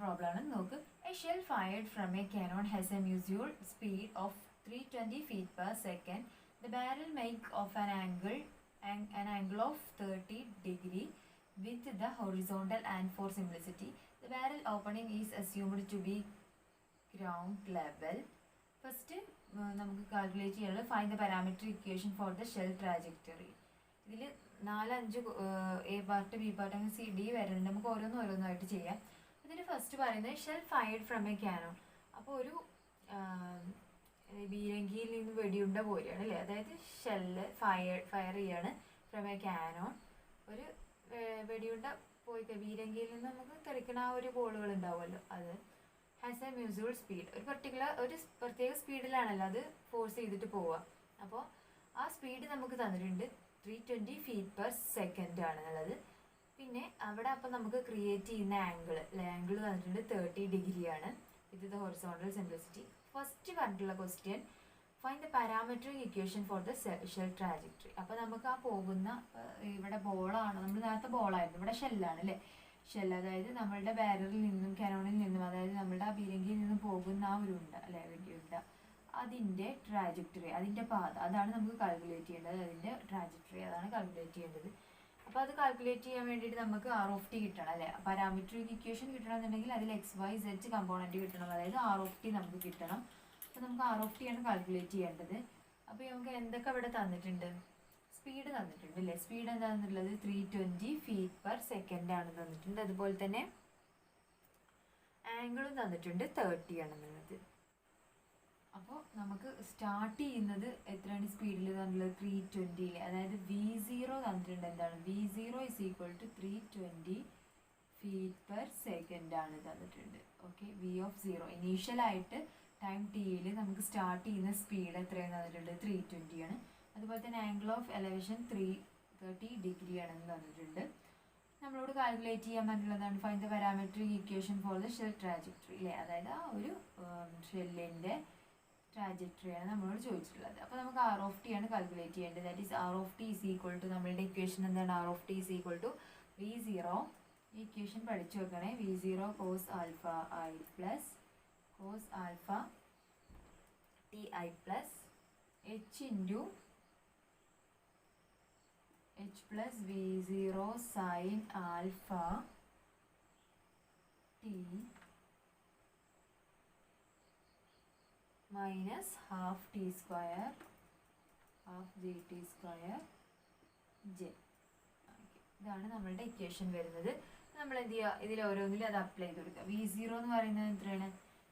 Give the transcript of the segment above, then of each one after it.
Problem ആണ്. നോക്ക്. A shell fired from a cannon has a muzzle speed of 320 feet per second. The barrel make of an angle of 30 degree with the horizontal, and for simplicity the barrel opening is assumed to be ground level. First നമുക്ക് calculate ചെയ്യാനുള്ളത് find the parametric equation for the shell trajectory. ഇതിൽ 4-5 A part B part അങ്ങനെ C D വരുന്നുണ്ട്. നമുക്ക് ഓരോന്നായിട്ട് ചെയ്യാം. ഇതിൽ first പറയുന്നത് shell fired from a Canon. അപ്പോൾ ഒരു ബീരങ്കിയിൽ നിന്ന് വെടിയുണ്ട പോരുകയാണ് അല്ലേ. അതായത് ഷെല്ല് ഫയർ ചെയ്യാണ് ഫ്രം എ കാനോൺ. ഒരു വെടിയുണ്ട പോയി ബീരങ്കിയിൽ നിന്ന് നമുക്ക് തെറിക്കണ ആ ഒരു ബോളുകൾ ഉണ്ടാവുമല്ലോ, അത് ഹാസ് എ മ്യൂസ്യൂൾ സ്പീഡ്. ഒരു പ്രത്യേക സ്പീഡിലാണല്ലോ അത് ഫോഴ്സ് ചെയ്തിട്ട് പോവുക. അപ്പോൾ ആ സ്പീഡ് നമുക്ക് തന്നിട്ടുണ്ട് 320 feet per second ആണെന്നുള്ളത്. പിന്നെ അവിടെ അപ്പം നമുക്ക് ക്രിയേറ്റ് ചെയ്യുന്ന ആംഗിൾ തന്നിട്ടുണ്ട് 30 degree ആണ്. ഇത് ദ ഹൊറിസോണ്ടൽ സിംപ്ലിസിറ്റി. ഫസ്റ്റ് പറഞ്ഞിട്ടുള്ള question find the parametric equation for the shell trajectory. അപ്പോൾ നമുക്ക് ആ പോകുന്ന ഇവിടെ ബോളാണ്, നമ്മൾ നേരത്തെ ബോളായിരുന്നു, ഇവിടെ ഷെല്ലാണ് അല്ലേ. ഷെൽ അതായത് നമ്മളുടെ ബാരറിൽ നിന്നും കാനോണിൽ നിന്നും, അതായത് നമ്മളുടെ ആ ബീരങ്കിയിൽ നിന്നും പോകുന്ന ആ ഒരു ഉണ്ട അല്ലെ, വെടിയുണ്ട, അതിൻ്റെ ട്രാജക്ടറി, അതിൻ്റെ പാത, അതാണ് നമുക്ക് കാൽക്കുലേറ്റ് ചെയ്യേണ്ടത്. അതിൻ്റെ ട്രാജക്ടറി അതാണ് കാൽക്കുലേറ്റ് ചെയ്യേണ്ടത്. അപ്പോൾ അത് കാൽക്കുലേറ്റ് ചെയ്യാൻ വേണ്ടിയിട്ട് നമുക്ക് ROT കിട്ടണം അല്ലേ. പാരാമെട്രിക് ഇക്വേഷൻ കിട്ടണമെന്നുണ്ടെങ്കിൽ അതിൽ XYZ കമ്പോണൻറ്റ് കിട്ടണം, അതായത് ROT നമുക്ക് കിട്ടണം. അപ്പോൾ നമുക്ക് ROT ആണ് കാൽക്കുലേറ്റ് ചെയ്യേണ്ടത്. അപ്പോൾ നമുക്ക് എന്തൊക്കെ ഇവിടെ തന്നിട്ടുണ്ട്? സ്പീഡ് തന്നിട്ടുണ്ട് അല്ലേ. സ്പീഡ് എന്താണെന്നുള്ളത് 320 feet per second ആണ് തന്നിട്ടുണ്ട്. അതുപോലെ തന്നെ ആംഗിളും തന്നിട്ടുണ്ട് 30 ആണെന്നുള്ളത്. അപ്പോൾ നമുക്ക് സ്റ്റാർട്ട് ചെയ്യുന്നത് എത്രയാണ് സ്പീഡിൽ തന്നിട്ടുള്ളത്? 320. അതായത് V0 തന്നിട്ടുണ്ട്. എന്താണ് V0 = 320 feet per second ആണ് തന്നിട്ടുണ്ട്. ഓക്കെ, V0 ഇനീഷ്യലായിട്ട് ടൈം ടിയിൽ നമുക്ക് സ്റ്റാർട്ട് ചെയ്യുന്ന സ്പീഡ് എത്രയാണ് തന്നിട്ടുണ്ട്? 320 ആണ്. അതുപോലെ തന്നെ ആംഗിൾ ഓഫ് എലവേഷൻ 330 degree ആണെന്ന് തന്നിട്ടുണ്ട്. നമ്മളോട് കാൽക്കുലേറ്റ് ചെയ്യാൻ പറ്റുന്നതാണ് find the parametric equation for the shell trajectory അല്ലേ. അതായത് ആ ഒരു ഷെല്ലിൻ്റെ ട്രാജക്ടറിയാണ് നമ്മളോട് ചോദിച്ചിട്ടുള്ളത്. അപ്പോൾ നമുക്ക് ROT ആണ് കാൽക്കുലേറ്റ് ചെയ്യേണ്ടത്. ദാറ്റ് ഈസ് ROT = നമ്മളുടെ ഇക്വേഷൻ എന്താണ്? ROT = V0. ഈ ഇക്വേഷൻ പഠിച്ചു വെക്കണേ. V0 cos alpha I plus cos alpha ti plus H plus V0 sin alpha t minus half t square half gt square j. ഇതാണ് നമ്മളുടെ equation വരുന്നത്. നമ്മൾ എന്ത് ചെയ്യുക? ഇതിൽ ഓരോന്നിലും അത് അപ്ലൈ ചെയ്ത് കൊടുക്കുക. V0 എന്ന് പറയുന്നത് എത്രയാണ്?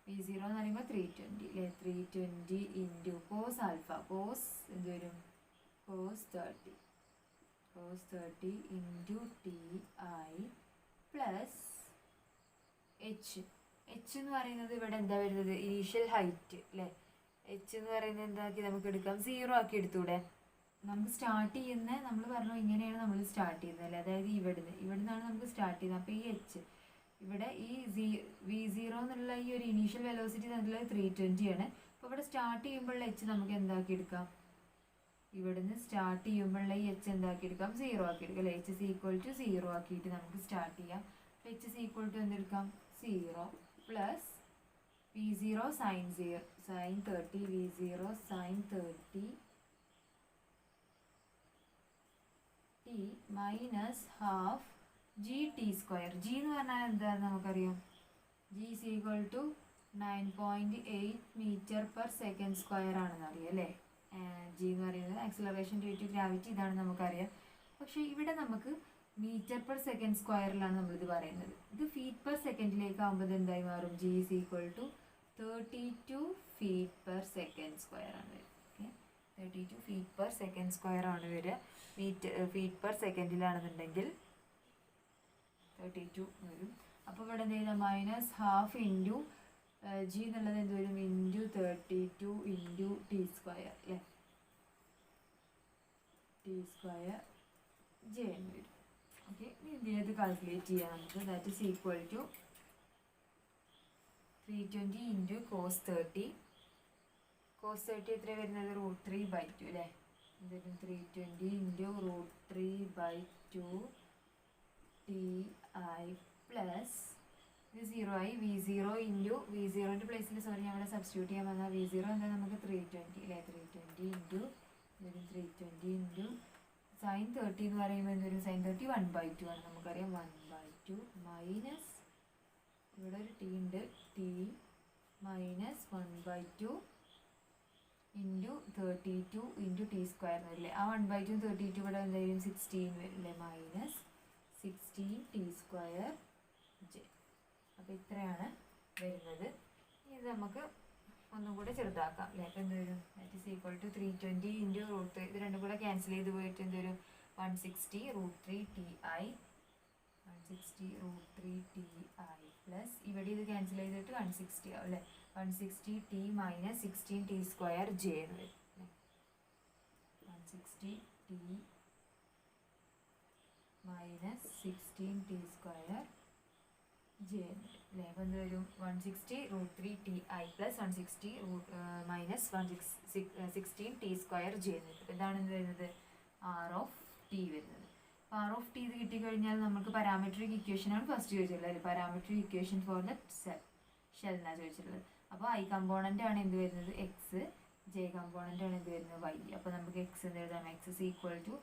V0 എന്ന് പറയുമ്പോൾ 320 അല്ലേ. 320 ഇൻറ്റു കോസ് ആൽഫ, കോസ് എന്ത് വരും? Cos 30 into t i plus h എന്ന് പറയുന്നത് ഇവിടെ എന്താ വരുന്നത്? ഇനീഷ്യൽ ഹൈറ്റ് അല്ലേ. H എന്ന് പറയുന്നത് എന്താക്കി നമുക്ക് എടുക്കാം? 0 ആക്കി എടുത്തൂടെ? നമുക്ക് സ്റ്റാർട്ട് ചെയ്യുന്ന, നമ്മൾ പറഞ്ഞു ഇങ്ങനെയാണ് നമ്മൾ സ്റ്റാർട്ട് ചെയ്യുന്നത് അല്ലേ. അതായത് ഇവിടുന്നാണ് നമുക്ക് സ്റ്റാർട്ട് ചെയ്യുന്നത്. അപ്പോൾ ഈ H ഇവിടെ ഈ V0 എന്നുള്ള ഈ ഒരു ഇനീഷ്യൽ വെലോസിറ്റി തന്നിട്ടുള്ളത് 320 ആണ്. അപ്പോൾ ഇവിടെ സ്റ്റാർട്ട് ചെയ്യുമ്പോഴുള്ള H നമുക്ക് എന്താക്കി എടുക്കാം? ഇവിടുന്ന് സ്റ്റാർട്ട് ചെയ്യുമ്പോഴുള്ള ഈ H എന്താക്കി എടുക്കാം? 0 ആക്കി എടുക്കാം അല്ലേ. H = 0 ആക്കിയിട്ട് നമുക്ക് സ്റ്റാർട്ട് ചെയ്യാം. H = എന്തെടുക്കാം? 0 plus V0 sin 30 V0 sin 30 t minus half GT square. G എന്ന് പറഞ്ഞാൽ എന്താണെന്ന് നമുക്കറിയാം. G = 9.8 meter/second² ആണെന്ന് അറിയാം അല്ലേ. G എന്ന് പറയുന്നത് ആക്സിലറേഷൻ ഡ്യൂ ടു ഗ്രാവിറ്റി, ഇതാണ് നമുക്കറിയാം. പക്ഷേ ഇവിടെ നമുക്ക് meter/second² നമ്മളിത് പറയുന്നത്. ഇത് feet/second ആകുമ്പോൾ എന്തായി മാറും? G = 32 feet/second² ആണ് വരിക. ഓക്കെ, 32 feet/second² ആണ് വരിക. feet/second -32 വരും. അപ്പോൾ ഇവിടെ എന്ത് ചെയ്താൽ മൈനസ് ഹാഫ് ഇൻറ്റു G എന്നുള്ളത് എന്ത് വരും? ഇൻറ്റു 32 ഇൻറ്റു T² അല്ലേ. T² J എന്ന് വരും. ഓക്കെ, ഇതിനകത്ത് കാൽക്കുലേറ്റ് ചെയ്യാം നമുക്ക്. That is equal to 320 into cos 30. Cos 30 എത്ര വരുന്നത്? √3/2 അല്ലേ. എന്തായാലും 320 ഇൻറ്റു √3/2 ti പ്ലസ് ഇത് 0 ആയി. V0 ഇൻറ്റു V0ൻ്റെ പ്ലേസിൽ സോറി ഞങ്ങൾ സബ്സ്റ്റിറ്റ്യൂട്ട് ചെയ്യാൻ വന്നാൽ V0 എന്താ നമുക്ക് 320 അല്ലേ. 320 ഇൻറ്റു 320 ഇൻറ്റു sin 30 എന്ന് പറയുമ്പോൾ എന്തൊരു sin 30 1/2 ആണ്. നമുക്കറിയാം 1/2 മൈനസ് ഇവിടെ ഒരു ടി ഉണ്ട്, T minus 1/2 into 32 into T square വരില്ലേ. ആ 1/2 32 ഇവിടെ എന്തായാലും 16 വരില്ലേ. Minus 16 t square J. അപ്പോൾ ഇത്രയാണ് വരുന്നത്. ഇത് നമുക്ക് ഒന്നും കൂടെ ചെറുതാക്കാം അല്ലേ. അപ്പോൾ എന്ത് വരും, that is equal to 320 into root, ഇത് രണ്ടും കൂടെ ക്യാൻസൽ ചെയ്ത് പോയിട്ട് എന്തൊരു 160 √3 TI 160 √3 TI പ്ലസ് ഇവിടെ ഇത് ക്യാൻസൽ ചെയ്തിട്ട് 160 ആവും അല്ലേ. 160 t minus 16 t square J എന്ന് വരും അല്ലേ. 160 t minus 16 t square J എന്ന് വരും അല്ലേ. അപ്പോൾ എന്ത് വരും 160 √3 TI plus 160 minus 16 t square J എന്ന് വരും. ഇതാണ് എന്ത് വരുന്നത്, ആർ ഓഫ് ടി വരുന്നത്. അപ്പോൾ ആർ ഓഫ് ടി ഇത് കിട്ടിക്കഴിഞ്ഞാൽ നമുക്ക് പാരാമെട്രിക് ഇക്വേഷനാണ് ഫസ്റ്റ് ചോദിച്ചിട്ടുള്ളത് അല്ലേ. Parametric equation for the shell എന്നാണ് ചോദിച്ചിട്ടുള്ളത്. അപ്പോൾ ഐ കമ്പോണൻ്റ് ആണ് എന്ത് വരുന്നത് എക്സ്, ജെ കമ്പോണൻ്റ് ആണ് എന്ത് വരുന്നത് വൈ. അപ്പോൾ നമുക്ക് എക്സ് എന്ത് എഴുതാം, x is equal to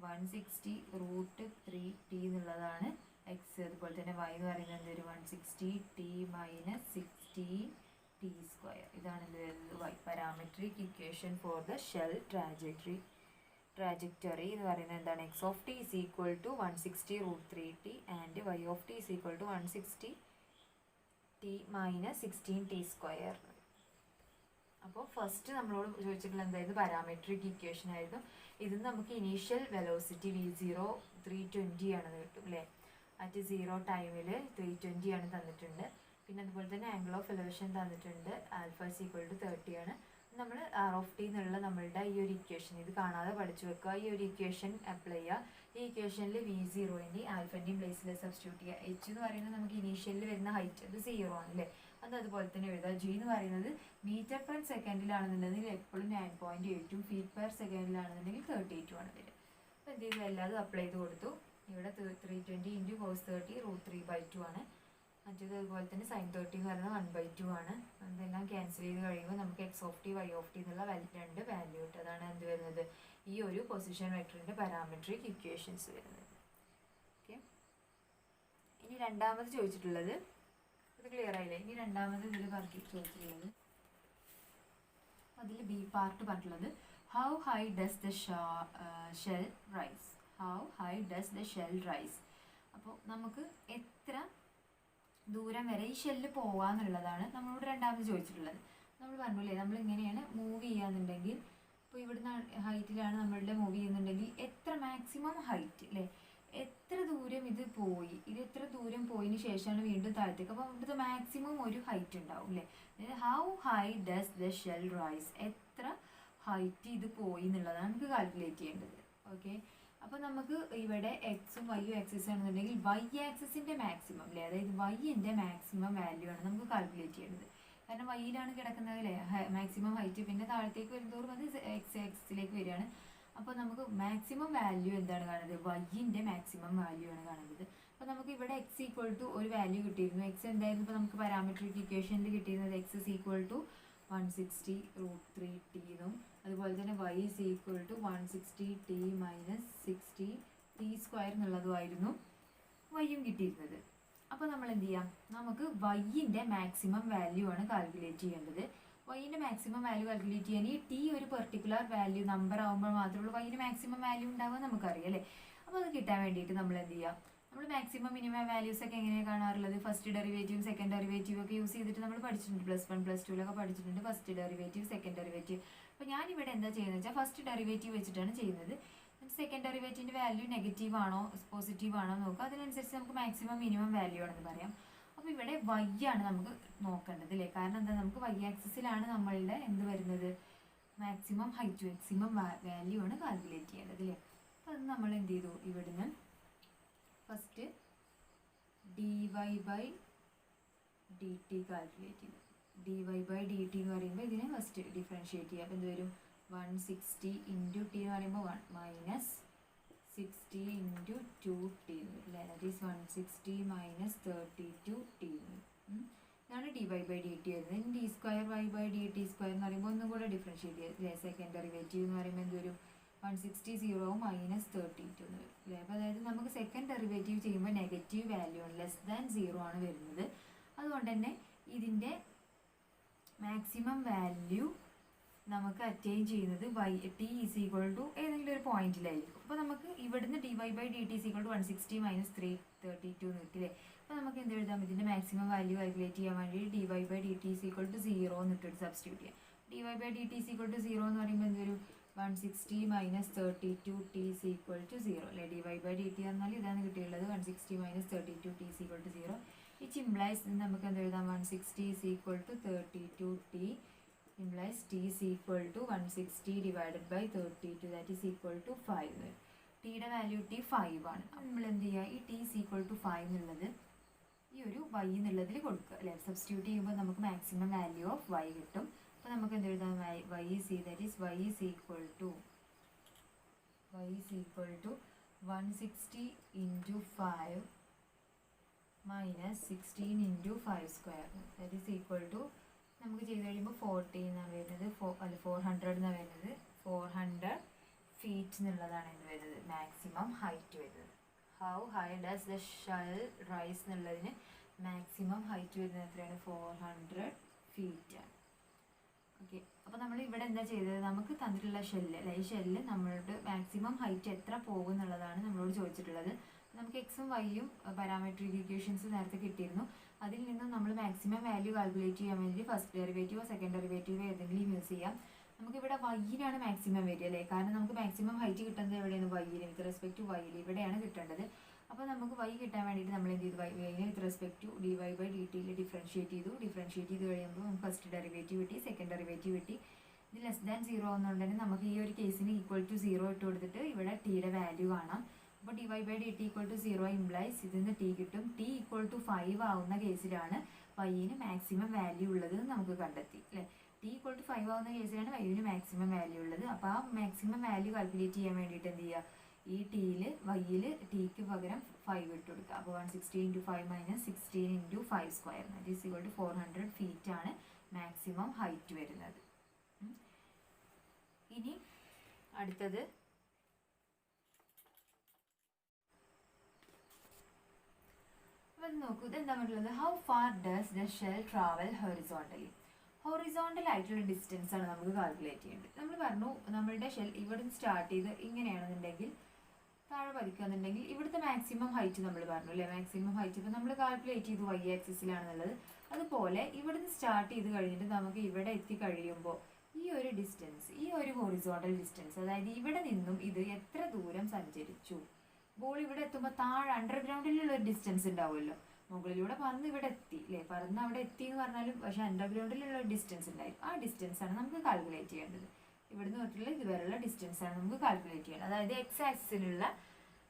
160 √3 t എന്നുള്ളതാണ് എക്സ്. അതുപോലെ തന്നെ വൈ എന്ന് പറയുന്നത് എന്തൊരു 160 ടി മൈനസ് 16 ടി സ്ക്വയർ. ഇതാണ് എന്ത് വരുന്നത് y. Parametric equation for the shell trajectory എന്ന് പറയുന്നത് എന്താണ്, x of t is equal to 160 √3 t and y of t is equal to 160 t minus 16 t square. അപ്പോൾ ഫസ്റ്റ് നമ്മളോട് ചോദിച്ചിട്ടുള്ള എന്തായിരുന്നു, പാരാമെട്രിക് ഇക്വേഷൻ ആയിരുന്നു. ഇതിന് നമുക്ക് ഇനീഷ്യൽ വെലോസിറ്റി V0 320 ആണെന്ന് കിട്ടും അല്ലേ. അറ്റ് 0 ടൈമിൽ 320 ആണ് തന്നിട്ടുണ്ട്. പിന്നെ അതുപോലെ തന്നെ ആംഗിൾ ഓഫ് എലവേഷൻ തന്നിട്ടുണ്ട്, ആൽഫ ഇസ് ഈക്വൽ ടു 30 ആണ്. നമ്മൾ ആർ ഓഫ് ടി എന്നുള്ള നമ്മളുടെ ഈ ഒരു ഇക്വേഷൻ ഇത് കാണാതെ പഠിച്ചു വെക്കുക. ഈ ഒരു ഇക്വേഷൻ അപ്ലൈ ചെയ്യുക. ഈ ഇക്വേഷനിൽ V0ൻ്റെയും ആൽഫൻ്റെയും പ്ലേസിൽ സബ്സ്റ്റിറ്റ്യൂട്ട് ചെയ്യുക. എച്ച് എന്ന് പറയുന്നത് നമുക്ക് ഇനീഷ്യലിൽ വരുന്ന ഹൈറ്റ് അത് 0 ആണ് അല്ലേ. അത് അതുപോലെ തന്നെ എഴുതുക. ജി എന്ന് പറയുന്നത് മീറ്റർ പെർ സെക്കൻഡിലാണെന്നുണ്ടെങ്കിൽ എപ്പോഴും 9.82, ഫീറ്റ് പെർ സെക്കൻഡിലാണെന്നുണ്ടെങ്കിൽ 32 ആണ് വരിക. അപ്പോൾ എന്ത് ചെയ്തു, എല്ലാതും അപ്ലൈ ചെയ്ത് കൊടുത്തു. ഇവിടെ 320 ഇൻറ്റു cos 30 √3/2 ആണ്. മറ്റേത് അതുപോലെ തന്നെ sin 30 എന്ന് പറയുന്നത് 1/2 ആണ്. അതെല്ലാം ക്യാൻസൽ ചെയ്ത് കഴിയുമ്പോൾ നമുക്ക് x of t y of t എന്നുള്ള രണ്ട് വാല്യൂ കിട്ടും. അതാണ് എന്ത് വരുന്നത്, ഈ ഒരു പൊസിഷൻ വെക്ടറിൻ്റെ പാരാമെട്രിക് ഇക്വേഷൻസ് വരുന്നത്. ഓക്കെ, ഇനി രണ്ടാമത് ചോദിച്ചിട്ടുള്ളത്, ഇത് ക്ലിയർ ആയില്ലേ. ഇനി രണ്ടാമത് ഇതിൽ ചോദിച്ചിട്ടുള്ളത് അതിൽ ബി പാർട്ട് പറഞ്ഞിട്ടുള്ളത് how high does the shell rise. How high does the shell rise. അപ്പോൾ നമുക്ക് എത്ര ദൂരം വരെ ഈ ഷെല്ല് പോവാന്നുള്ളതാണ് നമ്മളോട് രണ്ടാമത് ചോദിച്ചിട്ടുള്ളത്. നമ്മൾ പറഞ്ഞില്ലേ, നമ്മൾ ഇങ്ങനെയാണ് മൂവ് ചെയ്യാന്നുണ്ടെങ്കിൽ, ഇപ്പോൾ ഇവിടുന്ന് ഹൈറ്റിലാണ് നമ്മളുടെ മൂവ് ചെയ്യുന്നുണ്ടെങ്കിൽ എത്ര മാക്സിമം ഹൈറ്റ് അല്ലേ, എത്ര ദൂരം ഇത് പോയി, ഇത് എത്ര ദൂരം പോയതിന് ശേഷമാണ് വീണ്ടും താഴത്തേക്ക്. അപ്പോൾ ഇവിടുത്തെ മാക്സിമം ഒരു ഹൈറ്റ് ഉണ്ടാവും അല്ലേ. അതായത് how high does the shell rise, എത്ര ഹൈറ്റ് ഇത് പോയി എന്നുള്ളതാണ് നമുക്ക് കാൽക്കുലേറ്റ് ചെയ്യേണ്ടത്. ഓക്കെ, അപ്പോൾ നമുക്ക് ഇവിടെ എക്സും വൈയും ആക്സിസ് ആണെന്നുണ്ടെങ്കിൽ വൈ ആക്സിസിൻ്റെ മാക്സിമം അല്ലേ, അതായത് വൈൻ്റെ മാക്സിമം വാല്യൂ ആണ് നമുക്ക് കാൽക്കുലേറ്റ് ചെയ്യേണ്ടത്. കാരണം വൈയിലാണ് കിടക്കുന്നത് അല്ലേ മാക്സിമം ഹൈറ്റ്. പിന്നെ താഴത്തേക്ക് വരുന്നതോറും അത് എക്സിലേക്ക് വരികയാണ്. അപ്പോൾ നമുക്ക് മാക്സിമം വാല്യൂ എന്താണ് കാണുന്നത്, വൈൻ്റെ മാക്സിമം വാല്യൂ ആണ് കാണുന്നത്. അപ്പോൾ നമുക്ക് ഇവിടെ എക്സ് ഈക്വൽ ടു ഒരു വാല്യൂ കിട്ടിയിരുന്നു. എക്സ് എന്തായിരുന്നു, ഇപ്പോൾ നമുക്ക് പാരാമെട്രിക് ഇക്വേഷനിൽ കിട്ടിയിരുന്നത് x is equal to 160 √3 t എന്നും അതുപോലെ തന്നെ y is equal to 160 t minus 60 t square എന്നുള്ളതുമായിരുന്നു വൈയും കിട്ടിയിരുന്നത്. അപ്പോൾ നമ്മൾ എന്ത് ചെയ്യാം, നമുക്ക് വൈൻ്റെ മാക്സിമം വാല്യൂ ആണ് കാൽക്കുലേറ്റ് ചെയ്യേണ്ടത്. വൈൻ്റെ മാക്സിമം വാല്യൂ കാൽക്കുലേറ്റ് ചെയ്യാൻ ഈ ടി ഒരു പെർട്ടിക്കുലർ വാല്യൂ നമ്പർ ആകുമ്പോൾ മാത്രമേ ഉള്ളൂ വൈൻ്റെ മാക്സിമം വാല്യൂ ഉണ്ടാവുക നമുക്കറിയാം അല്ലേ. അപ്പോൾ അത് കിട്ടാൻ വേണ്ടിയിട്ട് നമ്മൾ എന്ത് ചെയ്യാം, നമ്മൾ മാക്സിമം മിനിമം വാല്യൂസ് ഒക്കെ എങ്ങനെയാണ് കാണാറുള്ളത്, ഫസ്റ്റ് ഡെറിവേറ്റീവും സെക്കൻഡ് ഡെറിവേറ്റീവും ഒക്കെ യൂസ് ചെയ്തിട്ട് നമ്മൾ പഠിച്ചിട്ടുണ്ട്. +1 +2 പഠിച്ചിട്ടുണ്ട് ഫസ്റ്റ് ഡെറിവേറ്റീവ് സെക്കൻഡ് ഡെറിവേറ്റീവ്. അപ്പോൾ ഞാനിവിടെ എന്താ ചെയ്യുന്നത് വെച്ചാൽ ഫസ്റ്റ് ഡെറിവേറ്റീവ് വെച്ചിട്ടാണ് ചെയ്യുന്നത്. സെക്കൻഡ് ഡെറിവേറ്റീവിൻ്റെ വാല്യൂ നെഗറ്റീവ് ആണോ പോസിറ്റീവ് ആണോ നോക്കുക, അതിനനുസരിച്ച് നമുക്ക് മാക്സിമം മിനിമം വാല്യൂ ആണെന്ന് പറയാം. അപ്പോൾ ഇവിടെ വൈ ആണ് നമുക്ക് നോക്കേണ്ടത് അല്ലേ. കാരണം എന്താ, നമുക്ക് വൈ ആക്സിസിലാണ് നമ്മളുടെ എന്ത് വരുന്നത്, മാക്സിമം ഹൈറ്റ് മാക്സിമം വാല്യൂ ആണ് കാൽക്കുലേറ്റ് ചെയ്യേണ്ടത് അല്ലേ. അപ്പോൾ അത് നമ്മൾ എന്ത് ചെയ്തു, ഇവിടുന്ന് ഫസ്റ്റ് dy/dt കാൽക്കുലേറ്റ് ചെയ്തു. dy/dt എന്ന് പറയുമ്പോൾ ഇതിനെ ഫസ്റ്റ് ഡിഫറൻഷ്യേറ്റ് ചെയ്യുക. അപ്പോൾ എന്ത് വരും, 160 ഇൻറ്റു ടി എന്ന് പറയുമ്പോൾ 1 മൈനസ് 60 into 2t അല്ലേ, ദാറ്റ് ഈസ് 160 മൈനസ് 32t. ഇതാണ് dy by dt വരുന്നത്. D square y by D t square എന്ന് പറയുമ്പോൾ ഒന്നും കൂടെ ഡിഫറൻഷ്യേറ്റ് ചെയ്യുക അല്ലേ. സെക്കൻഡ് ഡെറിവേറ്റീവ് എന്ന് പറയുമ്പോൾ എന്ത് വരും, 160 0 മൈനസ് 32 എന്ന് വരും അല്ലേ. അപ്പോൾ അതായത് നമുക്ക് സെക്കൻഡ് ഡെറിവേറ്റീവ് ചെയ്യുമ്പോൾ നെഗറ്റീവ് വാല്യൂ ആണ്, ലെസ് ദാൻ 0 ആണ് വരുന്നത്. അതുകൊണ്ട് തന്നെ ഇതിൻ്റെ മാക്സിമം വാല്യൂ നമുക്ക് അറ്റൈൻ ചെയ്യുന്നത് ടി ഈസ് ഈക്വൾ ടു ഏതെങ്കിലും ഒരു പോയിന്റിലായിരിക്കും. അപ്പോൾ നമുക്ക് ഇവിടുന്ന് dy by dt is equal to 160 minus 332 എന്ന് കിട്ടില്ലേ. അപ്പോൾ നമുക്ക് എന്ത് എഴുതാം, ഇതിൻ്റെ മാക്സിമം വാല്യൂ കാൽക്കുലേറ്റ് ചെയ്യാൻ വേണ്ടി dy by dt is equal to 0 എന്ന് ഇട്ടിട്ട് സബ്സ്റ്റിറ്റ്യൂട്ട് ചെയ്യാം. dy by dt is equal to 0 എന്ന് പറയുമ്പോൾ എന്തൊരു 160 minus 32t is equal to 0 അല്ലേ. dy by dt എന്നാൽ ഇതാണ് കിട്ടിയുള്ളത്, 160 minus 32t is equal to 0. which implies നമുക്ക് എന്ത് എഴുതാം, 160 is equal to 32t implies t is equal to 160 divided by 32, that is equal to 5. ടിയുടെ വാല്യൂ t 5 ആണ്. നമ്മൾ എന്ത് ചെയ്യുക, ഈ t is equal to 5 എന്നുള്ളത് ഈ ഒരു y എന്നുള്ളതിൽ കൊടുക്കുക അല്ലേ. സബ്സ്റ്റിറ്റ്യൂട്ട് ചെയ്യുമ്പോൾ നമുക്ക് മാക്സിമം വാല്യൂ ഓഫ് y കിട്ടും. അപ്പോൾ നമുക്ക് എന്ത് എഴുതാം, y is equal to 160 into 5 minus 16 into 5 square, that is equal to നമുക്ക് ചെയ്ത് കഴിയുമ്പോൾ 40 എന്നാണ് വരുന്നത്, 400 എന്നാണ് വരുന്നത്. 400 feet എന്നുള്ളതാണ് എന്ത് വരുന്നത്, മാക്സിമം ഹൈറ്റ് വരുന്നത്. How high does the shell rise എന്നുള്ളതിന് മാക്സിമം ഹൈറ്റ് വരുന്നത് എത്രയാണ്, 400 feet ആണ്. ഓക്കെ, അപ്പോൾ നമ്മൾ ഇവിടെ എന്താ ചെയ്തത്, നമുക്ക് തന്നിട്ടുള്ള ഷെല്ല് അല്ലെ, ഈ ഷെല്ല് നമ്മളുടെ മാക്സിമം ഹൈറ്റ് എത്ര പോകും എന്നുള്ളതാണ് നമ്മളോട് ചോദിച്ചിട്ടുള്ളത്. നമുക്ക് എക്സും വൈയും പാരാമെട്രിക് ഇക്വേഷൻസ് നേരത്തെ കിട്ടിയിരുന്നു. അതിൽ നിന്ന് നമ്മൾ മാക്സിമം വാല്യൂ കാൽക്കുലേറ്റ് ചെയ്യാൻ വേണ്ടി ഫസ്റ്റ് ഡെറിവേറ്റീവോ സെക്കൻഡ് ഡെറിവേറ്റീവോ ഏതെങ്കിലും യൂസ് ചെയ്യാം. നമുക്കിവിടെ വൈയിലാണ് മാക്സിമം വരിക അല്ലേ, കാരണം നമുക്ക് മാക്സിമം ഹൈറ്റ് കിട്ടുന്നത് എവിടെയാണ്, വൈയിൽ, വിത്ത് റെസ്പെക്ട് ടു വൈയിൽ ഇവിടെയാണ് കിട്ടേണ്ടത്. അപ്പോൾ നമുക്ക് വൈ കിട്ടാൻ വേണ്ടിയിട്ട് നമ്മൾ എന്ത് ചെയ്തു, വൈനെ with respect to dy by dt differentiate ചെയ്ത് കഴിയുമ്പോൾ നമുക്ക് ഫസ്റ്റ് ഡെറിവേറ്റീവ് കിട്ടി, സെക്കൻഡ് ഡെറിവേറ്റീവ് കിട്ടി. ഇത് ലെസ് ദാൻ 0 എന്നുകൊണ്ട് തന്നെ നമുക്ക് ഈ ഒരു കേസിന് ഈക്വൽ ടു 0 ഇട്ട് കൊടുത്തിട്ട് ഇവിടെ ടിയുടെ വാല്യൂ കാണാം. അപ്പോൾ dy by dt equal to 0 implies ഇതിന് ടി കിട്ടും. ടി ഈക്വൽ ടു 5 ആവുന്ന കേസിലാണ് വൈന് മാക്സിമം വാല്യൂ ഉള്ളത് നമുക്ക് കണ്ടെത്തി അല്ലേ. ടി ഈക്വൽ ടു 5 ആവുന്ന കേസിലാണ് വൈന് മാക്സിമം വാല്യൂ ഉള്ളത്. അപ്പോൾ ആ മാക്സിമം വാല്യൂ കാൽക്കുലേറ്റ് ചെയ്യാൻ വേണ്ടിയിട്ട് എന്ത് ചെയ്യുക, ഈ വൈയിൽ ടിക്ക് പകരം 5 ഇട്ട് കൊടുക്കുക. അപ്പോൾ 160 into 5 minus 16 into 5 square, that is equal to 400 feet ആണ് മാക്സിമം ഹൈറ്റ് വരുന്നത്. ഇനി അടുത്തത് നോക്കൂ, ഇതെന്താ പറയുന്നത്, how far does the shell travel horizontally. Horizontal ആയിട്ടുള്ള ഡിസ്റ്റൻസ് ആണ് നമുക്ക് കാൽക്കുലേറ്റ് ചെയ്യേണ്ടത്. നമ്മൾ പറഞ്ഞു നമ്മളുടെ ഷെൽ ഇവിടെ നിന്ന് സ്റ്റാർട്ട് ചെയ്ത് ഇങ്ങനെയാണെന്നുണ്ടെങ്കിൽ താഴെ പതിക്കുകയെന്നുണ്ടെങ്കിൽ ഇവിടുത്തെ മാക്സിമം ഹൈറ്റ് നമ്മൾ പറഞ്ഞു അല്ലേ, മാക്സിമം ഹൈറ്റ് ഇപ്പോൾ നമ്മൾ കാൽക്കുലേറ്റ് ചെയ്തു y ആക്സിസിലാണെന്നുള്ളത്. അതുപോലെ ഇവിടുന്ന് സ്റ്റാർട്ട് ചെയ്ത് കഴിഞ്ഞിട്ട് നമുക്ക് ഇവിടെ എത്തിക്കഴിയുമ്പോൾ ഈ ഒരു ഡിസ്റ്റൻസ്, ഈ ഒരു ഹൊറിസോണ്ടൽ ഡിസ്റ്റൻസ്, അതായത് ഇവിടെ നിന്നും ഇത് എത്ര ദൂരം സഞ്ചരിച്ചു. ബോൾ ഇവിടെ എത്തുമ്പോൾ താഴെ അണ്ടർഗ്രൗണ്ടിലുള്ള ഒരു ഡിസ്റ്റൻസ് ഉണ്ടാവുമല്ലോ, മുകളിലൂടെ പറന്ന് ഇവിടെ എത്തി അല്ലേ, പറന്ന് അവിടെ എത്തി എന്ന് പറഞ്ഞാലും പക്ഷേ അണ്ടർഗ്രൗണ്ടിലുള്ള ഒരു ഡിസ്റ്റൻസ് ഉണ്ടായിരിക്കും. ആ ഡിസ്റ്റൻസ് ആണ് നമുക്ക് കാൽക്കുലേറ്റ് ചെയ്യേണ്ടത്. ഇവിടുന്ന് തൊട്ടുള്ള ഇതുവരെയുള്ള ഡിസ്റ്റൻസ് ആണ് നമുക്ക് കാൽക്കുലേറ്റ് ചെയ്യേണ്ടത്. അതായത് എക്സ് ആക്സിസിലുള്ള,